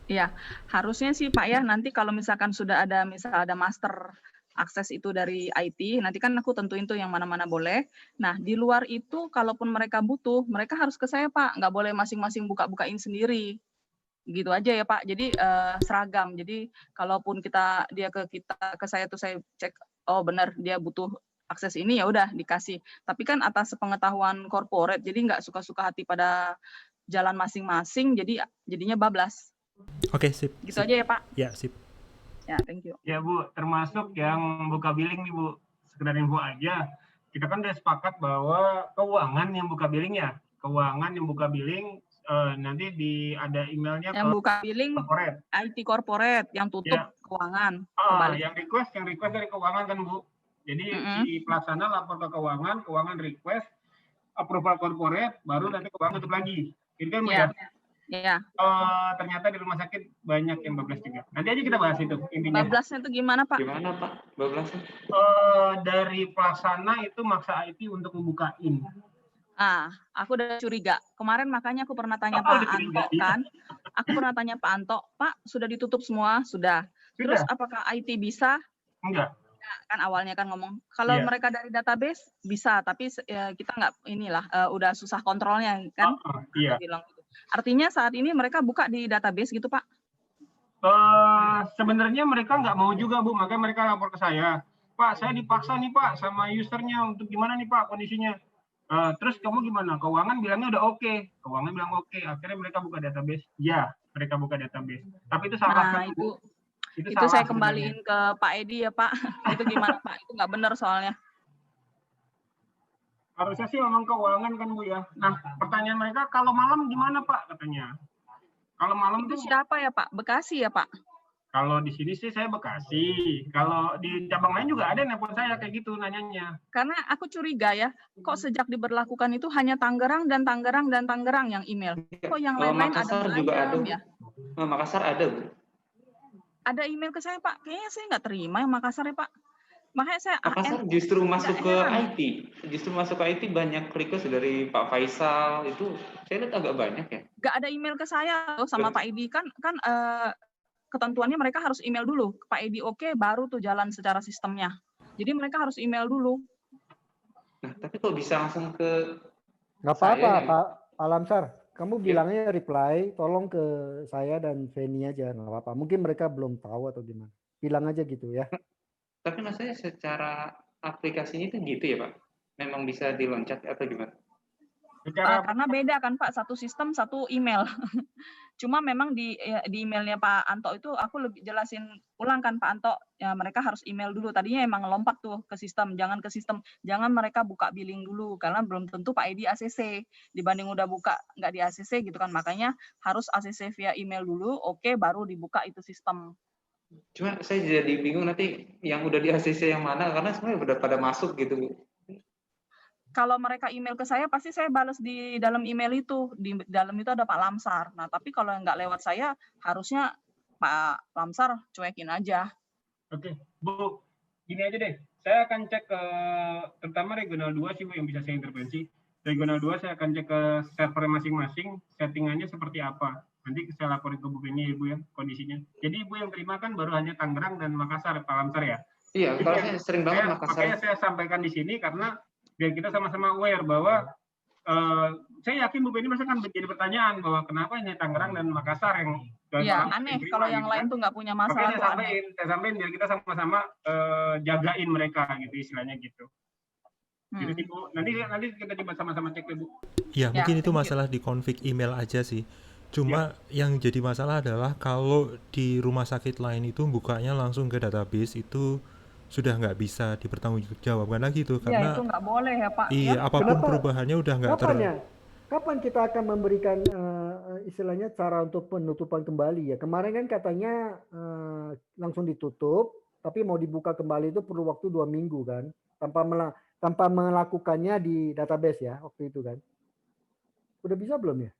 Iya, harusnya sih Pak ya, nanti kalau misalkan sudah ada master akses itu dari IT, nanti kan aku tentuin tuh yang mana-mana boleh. Nah, di luar itu kalaupun mereka butuh, mereka harus ke saya Pak, nggak boleh masing-masing buka-bukain sendiri. Gitu aja ya Pak, jadi seragam. Jadi kalaupun dia ke saya tuh saya cek, oh benar dia butuh akses ini ya udah dikasih. Tapi kan atas pengetahuan corporate, jadi nggak suka-suka hati pada jalan masing-masing, jadinya bablas. Oke, sip. Gitu aja ya Pak. Ya, sip. Ya, thank you. Ya Bu, termasuk yang buka billing nih Bu, sekedar info aja. Kita kan udah sepakat bahwa keuangan yang buka billing nanti ada emailnya yang buka billing corporate. IT corporate yang tutup keuangan. Yang request dari keuangan kan Bu. Jadi si pelaksana lapor ke keuangan request approval corporate, baru nanti keuangan tutup lagi. Jadi kan Bu ya. Iya. Ternyata di rumah sakit banyak yang bablas juga. Nanti aja kita bahas itu intinya. Bablasnya itu gimana Pak? Gimana Pak? Bablasnya? Dari pelaksana itu maksa IT untuk membukain. Aku udah curiga. Kemarin makanya aku pernah tanya Pak Anto kan. Aku pernah tanya Pak Anto, Pak sudah ditutup semua? Sudah. Terus apakah IT bisa? Enggak. Kan awalnya kan ngomong kalau mereka dari database bisa, tapi kita nggak udah susah kontrolnya kan. Bilang gitu. Artinya saat ini mereka buka di database gitu Pak? Sebenarnya mereka nggak mau juga Bu, makanya mereka lapor ke saya. Pak, saya dipaksa nih Pak sama usernya untuk gimana nih Pak kondisinya. Terus kamu gimana? Keuangan bilangnya udah oke. Keuangan bilang oke. Akhirnya mereka buka database. Ya, mereka buka database. Tapi itu salah. Itu saya kembaliin ke Pak Edi ya Pak. Itu gimana Pak? Itu nggak benar soalnya. Harusnya sih memang keuangan kan Bu ya. Nah, pertanyaan mereka kalau malam gimana Pak katanya? Kalau malam itu siapa ya Pak? Bekasi ya Pak? Kalau di sini sih saya Bekasi. Kalau di cabang lain juga ada nelpon saya kayak gitu nanyanya. Karena aku curiga ya, kok sejak diberlakukan itu hanya Tangerang yang email. Kok yang lain-lain ada juga ada ya? Makassar ada Bu. Ada email ke saya Pak. Kayaknya saya nggak terima yang Makassar ya Pak. Makanya saya Makassar justru masuk ke IT. Justru masuk ke IT banyak request dari Pak Faisal itu saya lihat agak banyak ya. Nggak ada email ke saya sama Pak Edi kan ketentuannya mereka harus email dulu. Pak Edi oke, baru tuh jalan secara sistemnya. Jadi mereka harus email dulu. Nah, tapi kok bisa langsung ke nggak apa-apa Pak Lamsar. Kamu bilangnya reply, tolong ke saya dan Feni aja, nggak apa-apa. Mungkin mereka belum tahu atau gimana. Bilang aja gitu ya. Tapi maksudnya secara aplikasinya itu gitu ya Pak? Memang bisa diloncat atau gimana? Karena beda kan Pak, satu sistem satu email. Cuma memang di emailnya Pak Anto itu aku lebih jelasin ulang kan Pak Anto, ya mereka harus email dulu. Tadinya emang lompat tuh ke sistem, jangan mereka buka billing dulu karena belum tentu Pak Edi ACC dibanding udah buka nggak di ACC gitu kan. Makanya harus ACC via email dulu, oke baru dibuka itu sistem. Cuma saya jadi bingung nanti yang udah di ACC yang mana karena sebenarnya udah pada masuk gitu. Kalau mereka email ke saya pasti saya balas di dalam email itu. Di dalam itu ada Pak Lamsar. Nah, tapi kalau nggak lewat saya harusnya Pak Lamsar cuekin aja. Oke, Bu. Gini aja deh. Saya akan cek ke terutama regional 2 sih Bu yang bisa saya intervensi. Regional 2 saya akan cek ke server masing-masing, settingannya seperti apa. Nanti saya laporin ke Bu Beni Ibu ya kondisinya. Jadi Ibu yang terima kan baru hanya Tangerang dan Makassar, Pak Lamsar ya? Iya, kalau saya sering banget Makassar. Makanya saya sampaikan di sini karena biar kita sama-sama aware bahwa saya yakin Bu Beni pasti akan menjadi pertanyaan bahwa kenapa ini Tangerang dan Makassar yang aneh kalau yang lain tuh nggak punya masalah. Makanya saya sampaikan biar kita sama-sama jagain mereka gitu istilahnya gitu. Jadi Bu, nanti kita coba sama-sama cek Bu. Ya, mungkin itu masalah di config email aja sih. Cuma yang jadi masalah adalah kalau di rumah sakit lain itu bukanya langsung ke database itu sudah nggak bisa dipertanggungjawabkan lagi tuh karena itu nggak boleh ya Pak. Iya, apapun perubahannya udah nggak Kapan kita akan memberikan istilahnya cara untuk penutupan kembali ya? Kemarin kan katanya langsung ditutup, tapi mau dibuka kembali itu perlu waktu 2 minggu kan, tanpa melakukannya di database ya waktu itu kan. Udah bisa belum ya?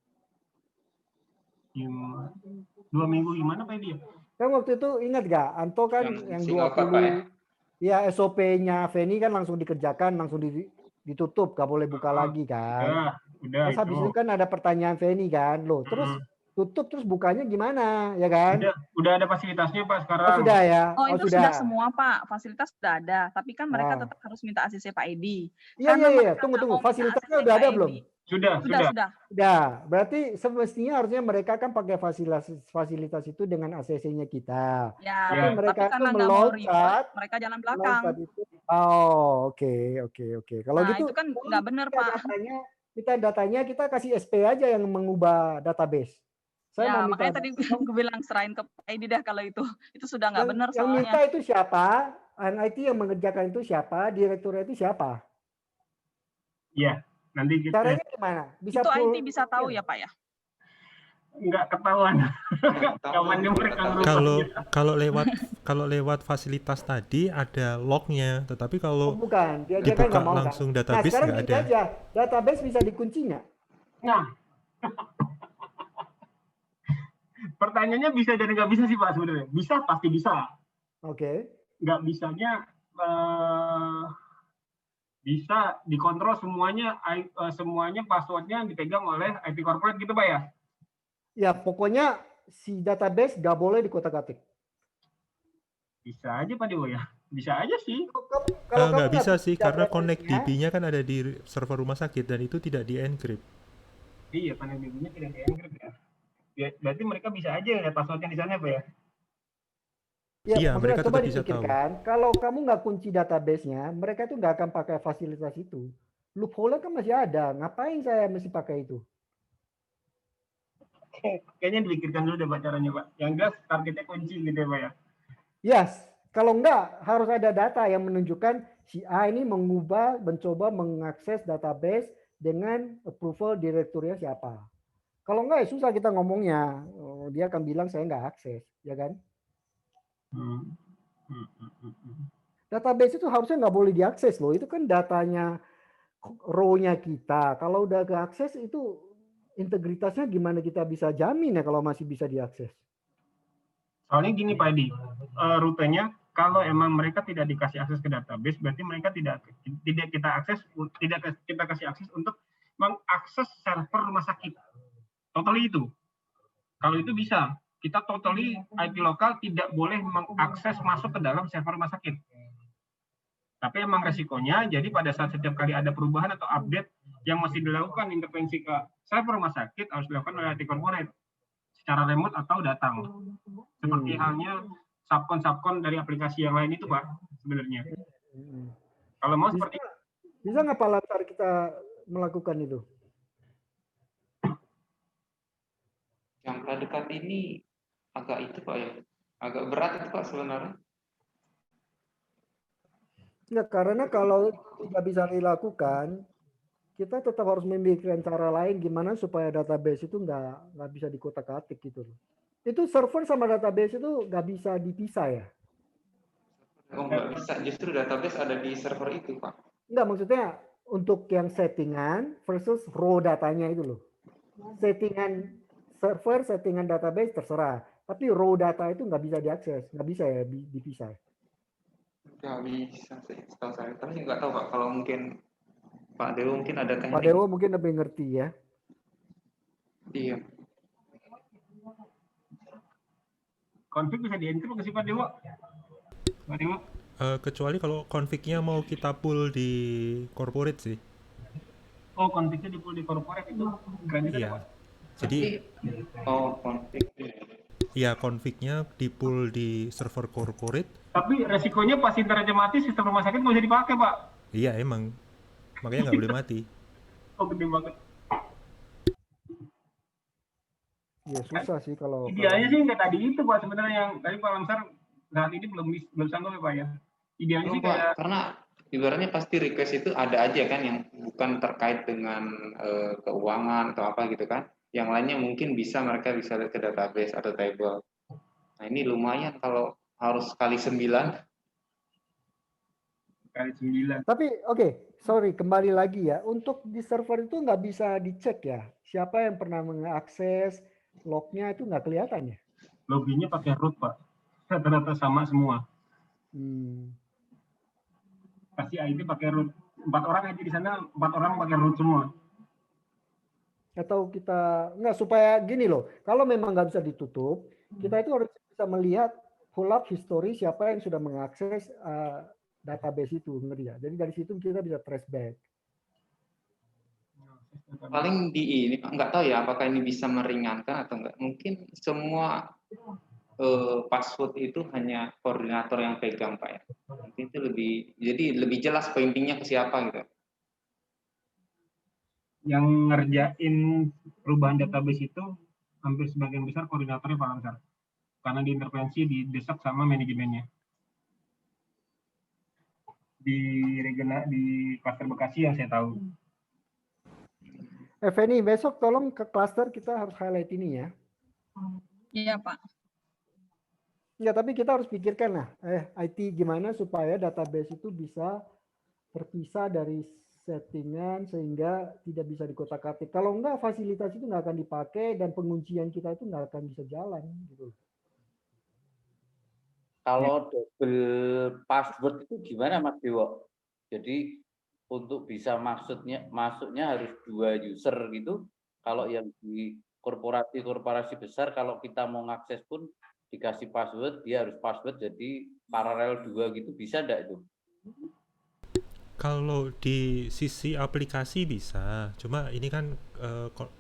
2 minggu gimana Pak dia? Kan waktu itu ingat gak? Anto kan yang 20 ya SOP-nya Feni kan langsung dikerjakan, langsung ditutup, gak boleh buka lagi kan. Udah terus habis itu kan ada pertanyaan Feni kan, loh terus tutup terus bukanya gimana ya kan? Udah ada fasilitasnya Pak sekarang. Oh, sudah ya. Itu sudah semua Pak, fasilitas sudah ada, tapi kan mereka tetap harus minta ACC Pak Edi. Iya. Tunggu. Fasilitasnya udah ada belum? Sudah. Berarti semestinya harusnya mereka kan pakai fasilitas itu dengan ACC-nya kita. Ya, tapi mereka itu meloncat, mereka jalan belakang. Oh, oke. Kalau gitu itu kan nggak benar Pak. Datanya kita kasih SP aja yang mengubah database. Saya mau makanya tadi gue bilang serahin ke Pak Edi dah kalau itu sudah nggak benar soalnya. Yang minta itu siapa? IT yang mengerjakan itu siapa? Direkturnya itu siapa? Iya. Nanti kita caranya gimana? Bisa itu IT bisa tahu ya Pak ya? Nggak ketahuan. Kalau lewat fasilitas tadi ada lognya, tetapi kalau bukan, dia dibuka kan langsung database nggak ada. Aja. Database bisa dikunci nggak? Nah, pertanyaannya bisa dan nggak bisa sih Pak sebenarnya. Bisa, pasti bisa. Oke. Nggak bisanya bisa dikontrol semuanya passwordnya dipegang oleh IT corporate gitu Pak ya? Ya pokoknya si database nggak boleh dikotak-atik. Bisa aja Pak Dewo ya, bisa aja sih. Kalau nggak bisa sih karena Connect DB-nya kan ada di server rumah sakit dan itu tidak di-encrypt. Iya, Connect DB-nya tidak di-encrypt ya. Berarti mereka bisa aja lihat passwordnya di sana Pak ya? Iya, mereka coba dipikirkan, kalau kamu nggak kunci database-nya, mereka tuh nggak akan pakai fasilitas itu. Loophole kan masih ada, ngapain saya mesti pakai itu? Kayaknya dipikirkan dulu deh Pak caranya Pak. Yang jelas targetnya kunci gitu ya Pak ya? Yes, kalau nggak harus ada data yang menunjukkan si A ini mencoba mengakses database dengan approval direkturnya siapa. Kalau nggak ya susah kita ngomongnya, dia akan bilang saya nggak akses, ya kan? Database itu harusnya nggak boleh diakses loh. Itu kan datanya row-nya kita. Kalau udah keakses itu integritasnya gimana kita bisa jamin ya kalau masih bisa diakses? Soalnya gini Pak Edi, rutenya kalau emang mereka tidak dikasih akses ke database, berarti mereka tidak kita kasih akses untuk mengakses server rumah sakit. Totally itu. Kalau itu bisa. Kita totally IP lokal tidak boleh mengakses masuk ke dalam server rumah sakit. Tapi emang resikonya, jadi pada saat setiap kali ada perubahan atau update yang masih dilakukan intervensi ke server rumah sakit harus dilakukan oleh IT corporate secara remote atau datang. Seperti halnya subkon dari aplikasi yang lain itu Pak sebenarnya. Kalau mau seperti bisa nggak Pak Lantar kita melakukan itu? Jangka dekat ini agak itu Pak ya, agak berat itu Pak sebenarnya. Ya, karena kalau tidak bisa dilakukan, kita tetap harus memikirkan cara lain gimana supaya database itu nggak bisa dikotak-atik gitu loh. Itu server sama database itu nggak bisa dipisah ya? Oh, nggak bisa, justru database ada di server itu Pak. Nggak, maksudnya untuk yang settingan versus raw datanya itu loh. Settingan server, settingan database terserah. Tapi raw data itu nggak bisa diakses, nggak bisa ya dipisah. Nggak bisa sih, setahu saya. Tapi nggak tahu Pak, kalau mungkin Pak Dewo mungkin ada Pak teknik. Dewo mungkin lebih ngerti ya. Iya. Konfig bisa di-enter nggak sih Pak Dewo? Pak Dewo? Kecuali kalau config-nya mau kita pull di corporate sih. Oh, konfignya di pull di corporate itu keren juga Iya. Pak. Jadi Konflik. ya config-nya di pull di server corporate. Tapi resikonya pas internetnya mati, sistem rumah sakit nggak bisa dipakai Pak. Iya emang. Makanya nggak boleh mati. Oh, gede banget. Ya susah sih kalau Idealnya sih nggak tadi itu Pak, sebenarnya yang tadi Pak Lamsar saat ini belum sanggup ya Pak ya. Idealnya sih Pak, kayak karena ibaratnya pasti request itu ada aja kan yang bukan terkait dengan keuangan atau apa gitu kan. Yang lainnya mungkin mereka bisa lihat ke database atau table. Nah ini lumayan kalau harus kali 9. kali 9. Tapi oke, sorry kembali lagi ya. Untuk di server itu nggak bisa dicek ya. Siapa yang pernah mengakses lognya itu nggak kelihatan ya. Loginnya pakai root Pak. Rata-rata sama semua. Pasti ID pakai root. 4 orang ID di sana, 4 orang pakai root semua. Atau kita nggak, supaya gini loh, kalau memang nggak bisa ditutup, kita itu harus bisa melihat pull up history siapa yang sudah mengakses database itu, ngerti ya? Jadi dari situ kita bisa trace back. Paling di ini nggak tahu ya apakah ini bisa meringankan atau enggak. Mungkin semua password itu hanya koordinator yang pegang Pak ya. Mungkin itu lebih jelas pointingnya ke siapa gitu. Yang ngerjain perubahan database itu hampir sebagian besar koordinatornya Pak Lamsar. Karena diintervensi, didesak sama manajemennya. Di klaster Bekasi yang saya tahu. Feni, besok tolong ke klaster kita harus highlight ini ya. Iya Pak. Ya, tapi kita harus pikirkan lah, IT gimana supaya database itu bisa terpisah dari settingan sehingga tidak bisa dikotak-atik. Kalau enggak, fasilitas itu nggak akan dipakai dan penguncian kita itu nggak akan bisa jalan gitu. Kalau double password itu gimana Mas Dewo? Jadi untuk bisa masuknya harus 2 user gitu. Kalau yang di korporasi besar, kalau kita mau ngakses pun dikasih password, dia harus password jadi paralel 2 gitu, bisa enggak itu? Kalau di sisi aplikasi bisa, cuma ini kan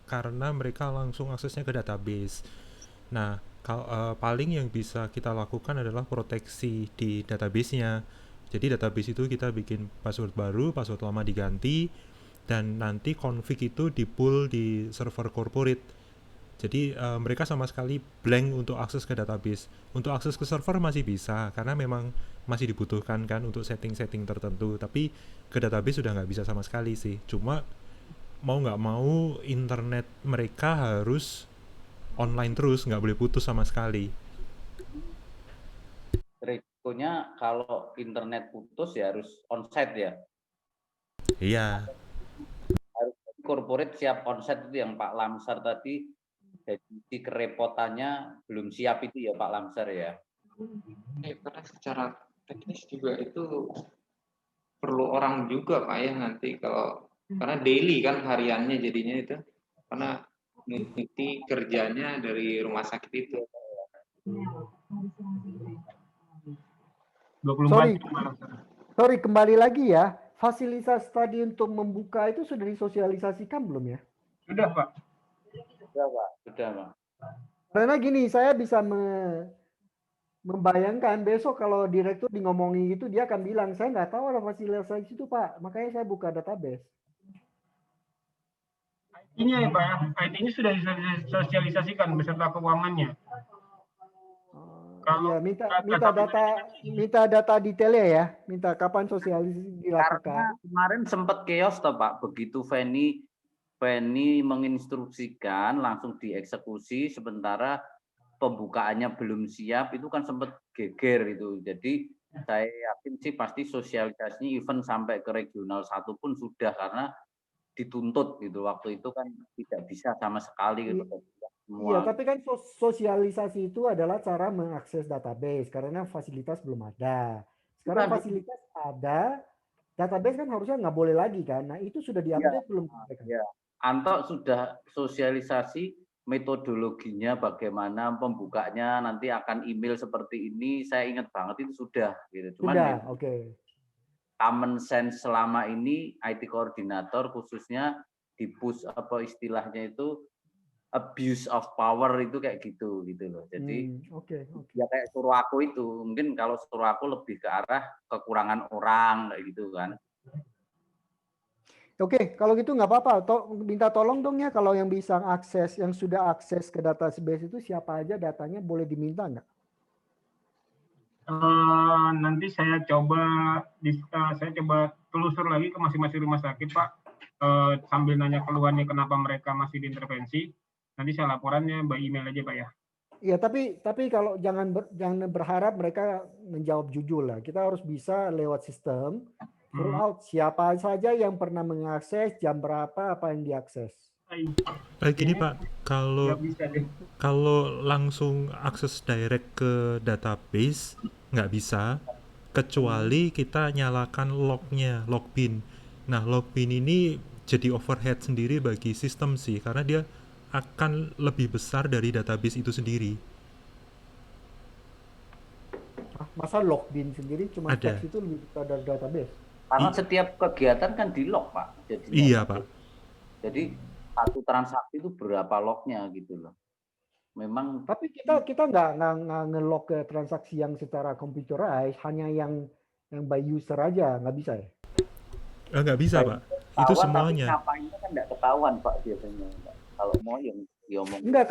karena mereka langsung aksesnya ke database. Nah, paling yang bisa kita lakukan adalah proteksi di database-nya. Jadi database itu kita bikin password baru, password lama diganti, dan nanti config itu di-pull di server corporate. Jadi mereka sama sekali blank untuk akses ke database. Untuk akses ke server masih bisa, karena memang masih dibutuhkan kan untuk setting-setting tertentu. Tapi ke database sudah nggak bisa sama sekali sih. Cuma mau nggak mau internet mereka harus online terus, nggak boleh putus sama sekali. Resikonya kalau internet putus ya harus onsite ya? Iya. Harus corporate siap onsite itu yang Pak Lamsar tadi, jadi kerepotannya belum siap itu ya Pak Lamsar ya? Karena secara teknis juga itu perlu orang juga Pak ya nanti karena daily kan hariannya jadinya itu, karena mengikuti kerjanya dari rumah sakit itu. 24 sorry, kembali lagi ya. Fasilitas tadi untuk membuka itu sudah disosialisasikan belum ya? Sudah Pak. Sudah Pak. Karena gini, saya bisa membayangkan besok kalau direktur di ngomongin gitu, dia akan bilang, saya nggak tahu ada fasilitas itu Pak, makanya saya buka database. IT-nya ya Pak ya, IT-nya sudah disosialisasikan beserta keuangannya. Kalau ya, minta data detailnya ya, minta kapan sosialisasi dilakukan. Karena kemarin sempat chaos toh Pak, begitu Feni menginstruksikan langsung dieksekusi, sementara pembukaannya belum siap, itu kan sempat geger itu. Jadi saya yakin sih pasti sosialisasinya even sampai ke regional 1 pun sudah, karena dituntut gitu, waktu itu kan tidak bisa sama sekali gitu. Iya, tapi kan sosialisasi itu adalah cara mengakses database karena fasilitas belum ada. Sekarang fasilitas ada, database kan harusnya nggak boleh lagi kan. Nah itu sudah diupdate belum? Ya. Anto sudah sosialisasi metodologinya bagaimana pembukanya, nanti akan email seperti ini. Saya ingat banget itu sudah. Gitu. Cuman sudah, oke. Common sense selama ini IT koordinator khususnya di push apa istilahnya itu abuse of power itu kayak gitu loh. Jadi ya kayak suruh aku itu, mungkin kalau suruh aku lebih ke arah kekurangan orang kayak gitu kan. Oke, kalau gitu nggak apa-apa. Minta tolong dong ya kalau yang bisa akses, yang sudah akses ke database itu siapa aja datanya boleh diminta nggak? Nanti saya coba telusur lagi ke masing-masing rumah sakit, Pak. Sambil nanya keluhannya kenapa mereka masih diintervensi. Nanti saya laporannya by email aja, Pak ya. Iya, tapi kalau jangan berharap mereka menjawab jujur lah. Kita harus bisa lewat sistem throughout siapa saja yang pernah mengakses, jam berapa, apa yang diakses. Gini Pak, kalau langsung akses direct ke database nggak bisa, kecuali kita nyalakan lognya, logbin. Nah, logbin ini jadi overhead sendiri bagi sistem sih, karena dia akan lebih besar dari database itu sendiri. Masa logbin sendiri cuma teks itu lebih besar dari database? Karena setiap kegiatan kan di log, Pak. Jadi, iya, Pak. Jadi satu transaksi itu berapa lognya gitu loh. Memang. Tapi kita nggak nge-log ke transaksi yang secara computerized, hanya yang by user aja, nggak bisa ya? Nggak bisa, Pak. Itu semuanya. Tapi ngapainnya kan nggak ketahuan, Pak, biasanya. Pak. Kalau mau yang diomong. Enggak,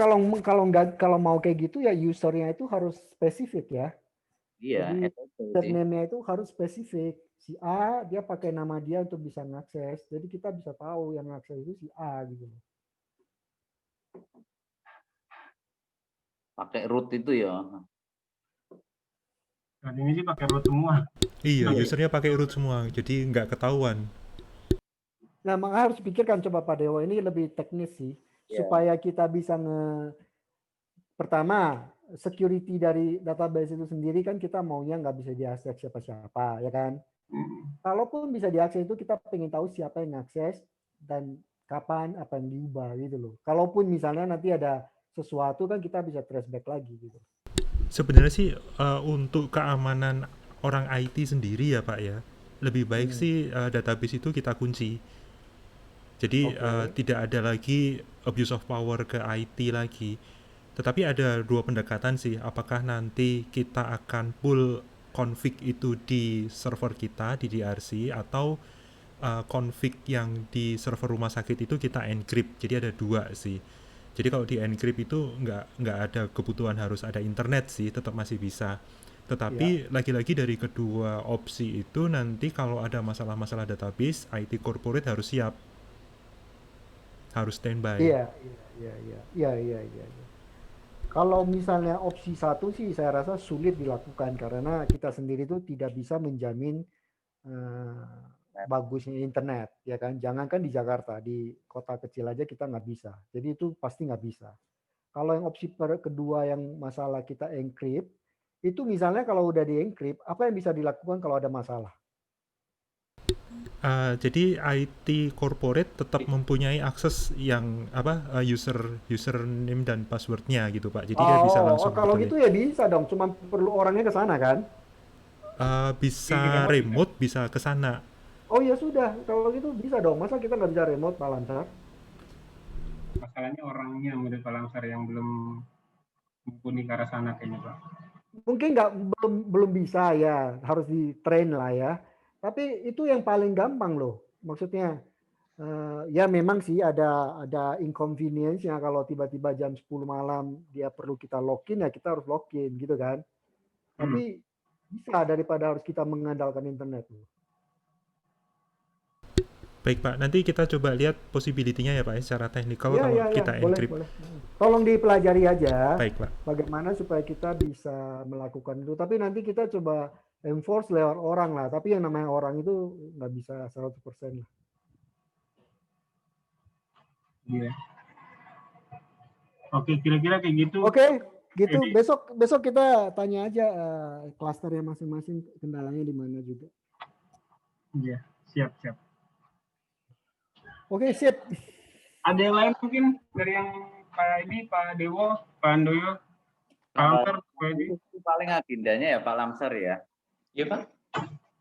kalau mau kayak gitu ya usernya itu harus spesifik ya. Iya. Jadi username-nya itu harus spesifik. Si A dia pakai nama dia untuk bisa ngakses. Jadi kita bisa tahu yang ngakses itu si A gitu. Pakai root itu ya. Dan ini sih pakai root semua. Iya, usernya pakai root semua, jadi nggak ketahuan. Nah, makanya harus pikirkan coba Pak Dewa, ini lebih teknis sih, supaya kita bisa pertama security dari database itu sendiri kan kita maunya nggak bisa diakses siapa-siapa, ya kan? Kalaupun bisa diakses itu kita pengen tahu siapa yang akses dan kapan apa yang diubah gitu loh. Kalaupun misalnya nanti ada sesuatu kan kita bisa trace back lagi gitu. Sebenarnya sih untuk keamanan orang IT sendiri ya Pak ya, lebih baik sih database itu kita kunci. Jadi tidak ada lagi abuse of power ke IT lagi. Tetapi ada dua pendekatan sih, apakah nanti kita akan pull config itu di server kita di DRC atau config yang di server rumah sakit itu kita encrypt. Jadi ada dua sih. Jadi kalau di encrypt itu nggak ada kebutuhan harus ada internet sih, tetap masih bisa. Tetapi lagi-lagi dari kedua opsi itu nanti kalau ada masalah-masalah database, IT corporate harus siap, harus standby. Iya. Kalau misalnya opsi satu sih saya rasa sulit dilakukan karena kita sendiri itu tidak bisa menjamin bagusnya internet, ya kan? Jangankan di Jakarta, di kota kecil aja kita nggak bisa. Jadi itu pasti nggak bisa. Kalau yang opsi kedua yang masalah kita encrypt, itu misalnya kalau udah di encrypt, apa yang bisa dilakukan kalau ada masalah? Jadi IT corporate tetap mempunyai akses yang username dan passwordnya gitu Pak. Jadi dia bisa langsung. Kalau gitu ya bisa dong. Cuma perlu orangnya ke sana kan? Bisa remote, bisa ke sana. Oh ya sudah, kalau gitu bisa dong. Masa kita nggak bisa remote Pak Lamsar? Masalahnya orangnya menurut Pak Lamsar yang belum mumpuni ke arah sana kayaknya Pak. Mungkin belum bisa ya, harus di-train lah ya. Tapi itu yang paling gampang loh. Maksudnya ya memang sih ada inconvenience-nya kalau tiba-tiba jam 10 malam dia perlu kita login ya kita harus login gitu kan. Tapi bisa daripada harus kita mengandalkan internet loh. Baik Pak, nanti kita coba lihat possibility-nya ya Pak ya, secara teknikal kalau kita encrypt. Boleh. Tolong dipelajari aja. Baik Pak. Bagaimana supaya kita bisa melakukan itu. Tapi nanti kita coba enforce lewat orang lah. Tapi yang namanya orang itu nggak bisa 100% lah. Iya. Oke, kira-kira kayak gitu. Oke, Gitu, besok kita tanya aja klasternya masing-masing kendalanya di mana juga. Iya, siap. Oke, sip. Ada yang lain mungkin dari yang Pak Dewo, Pak Handoyo, Pak Lamsar, Pak Edi? Paling agendanya ya Pak Lamsar ya. Iya Pak.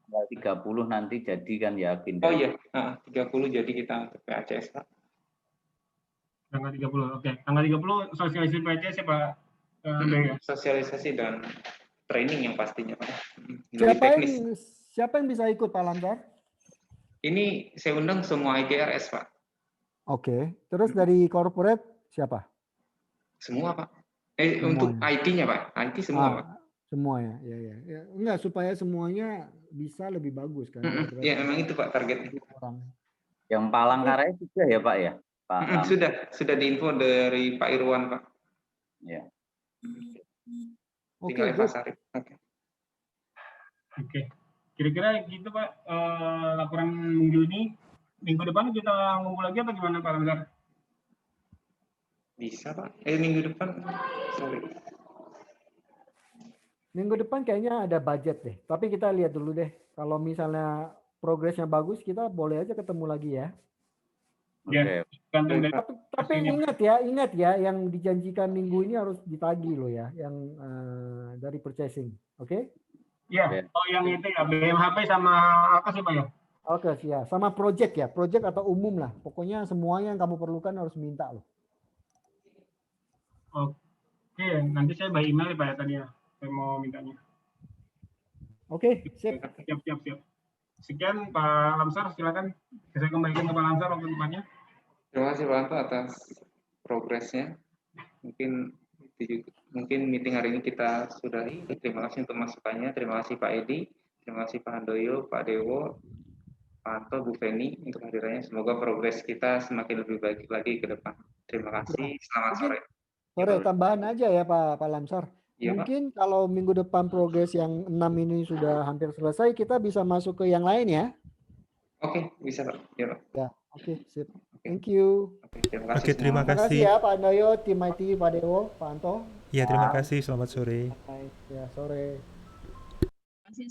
Tanggal 30 nanti jadi kan ya agenda. Oh iya, 30 jadi kita untuk PACS Pak. Tanggal 30, oke. Tanggal 30 sosialisasi PACS ya Pak Handoyo. Sosialisasi dan training yang pastinya Pak. Siapa yang bisa ikut Pak Lamsar? Ini saya undang semua IGRS Pak. Oke, terus dari corporate siapa? Semua Pak. Semua, untuk ya? IT-nya Pak. IT semua Pak. Semua ya. Enggak, supaya semuanya bisa lebih bagus kan. Ya memang itu Pak targetnya. Yang Palangkaraya juga ya Pak ya? Pak sudah diinfo dari Pak Irwan Pak. Ya. Tinggal Pak Sarip. Oke. Kira-kira gitu Pak, laporan minggu ini. Minggu depan kita ngumpul lagi apa gimana Pak Lamsar? Bisa Pak. Minggu depan. Sorry. Minggu depan kayaknya ada budget deh. Tapi kita lihat dulu deh. Kalau misalnya progresnya bagus, kita boleh aja ketemu lagi ya. Ya. Tapi ingat ya, yang dijanjikan minggu ini harus ditagih loh ya, yang dari purchasing, oke? Iya. Oh yang itu ya, BMHP sama apa sih Pak ya? Oke, ya, sama project ya, project atau umum lah. Pokoknya semuanya yang kamu perlukan harus minta loh. Oke, nanti saya by email ya Pak ya tadi ya. Saya mau mintanya. Oke, sip. Siap. Sekian Pak Lamsar, silakan. Saya kembalikan ke Pak Lamsar waktu depannya. Terima kasih Pak Anto atas progresnya. Mungkin meeting hari ini kita sudahi. Terima kasih untuk masukannya. Terima kasih Pak Edi. Terima kasih Pak Handoyo, Pak Dewo, Pak Anto, Bu Feni untuk hadirannya. Semoga progres kita semakin lebih baik lagi ke depan. Terima kasih. Selamat sore. Sore, tambahan aja ya Pak Lamsar. Ya, mungkin Pak, kalau minggu depan progres yang 6 ini sudah hampir selesai, kita bisa masuk ke yang lain ya. Oke, bisa Pak. Ya, Pak. Ya, oke, sip. Thank you. Terima kasih. Ya Pak Handoyo, tim IT, Pak Dewo, Pak Anto. Iya, terima kasih. Selamat sore. Ya, sore. Terima kasih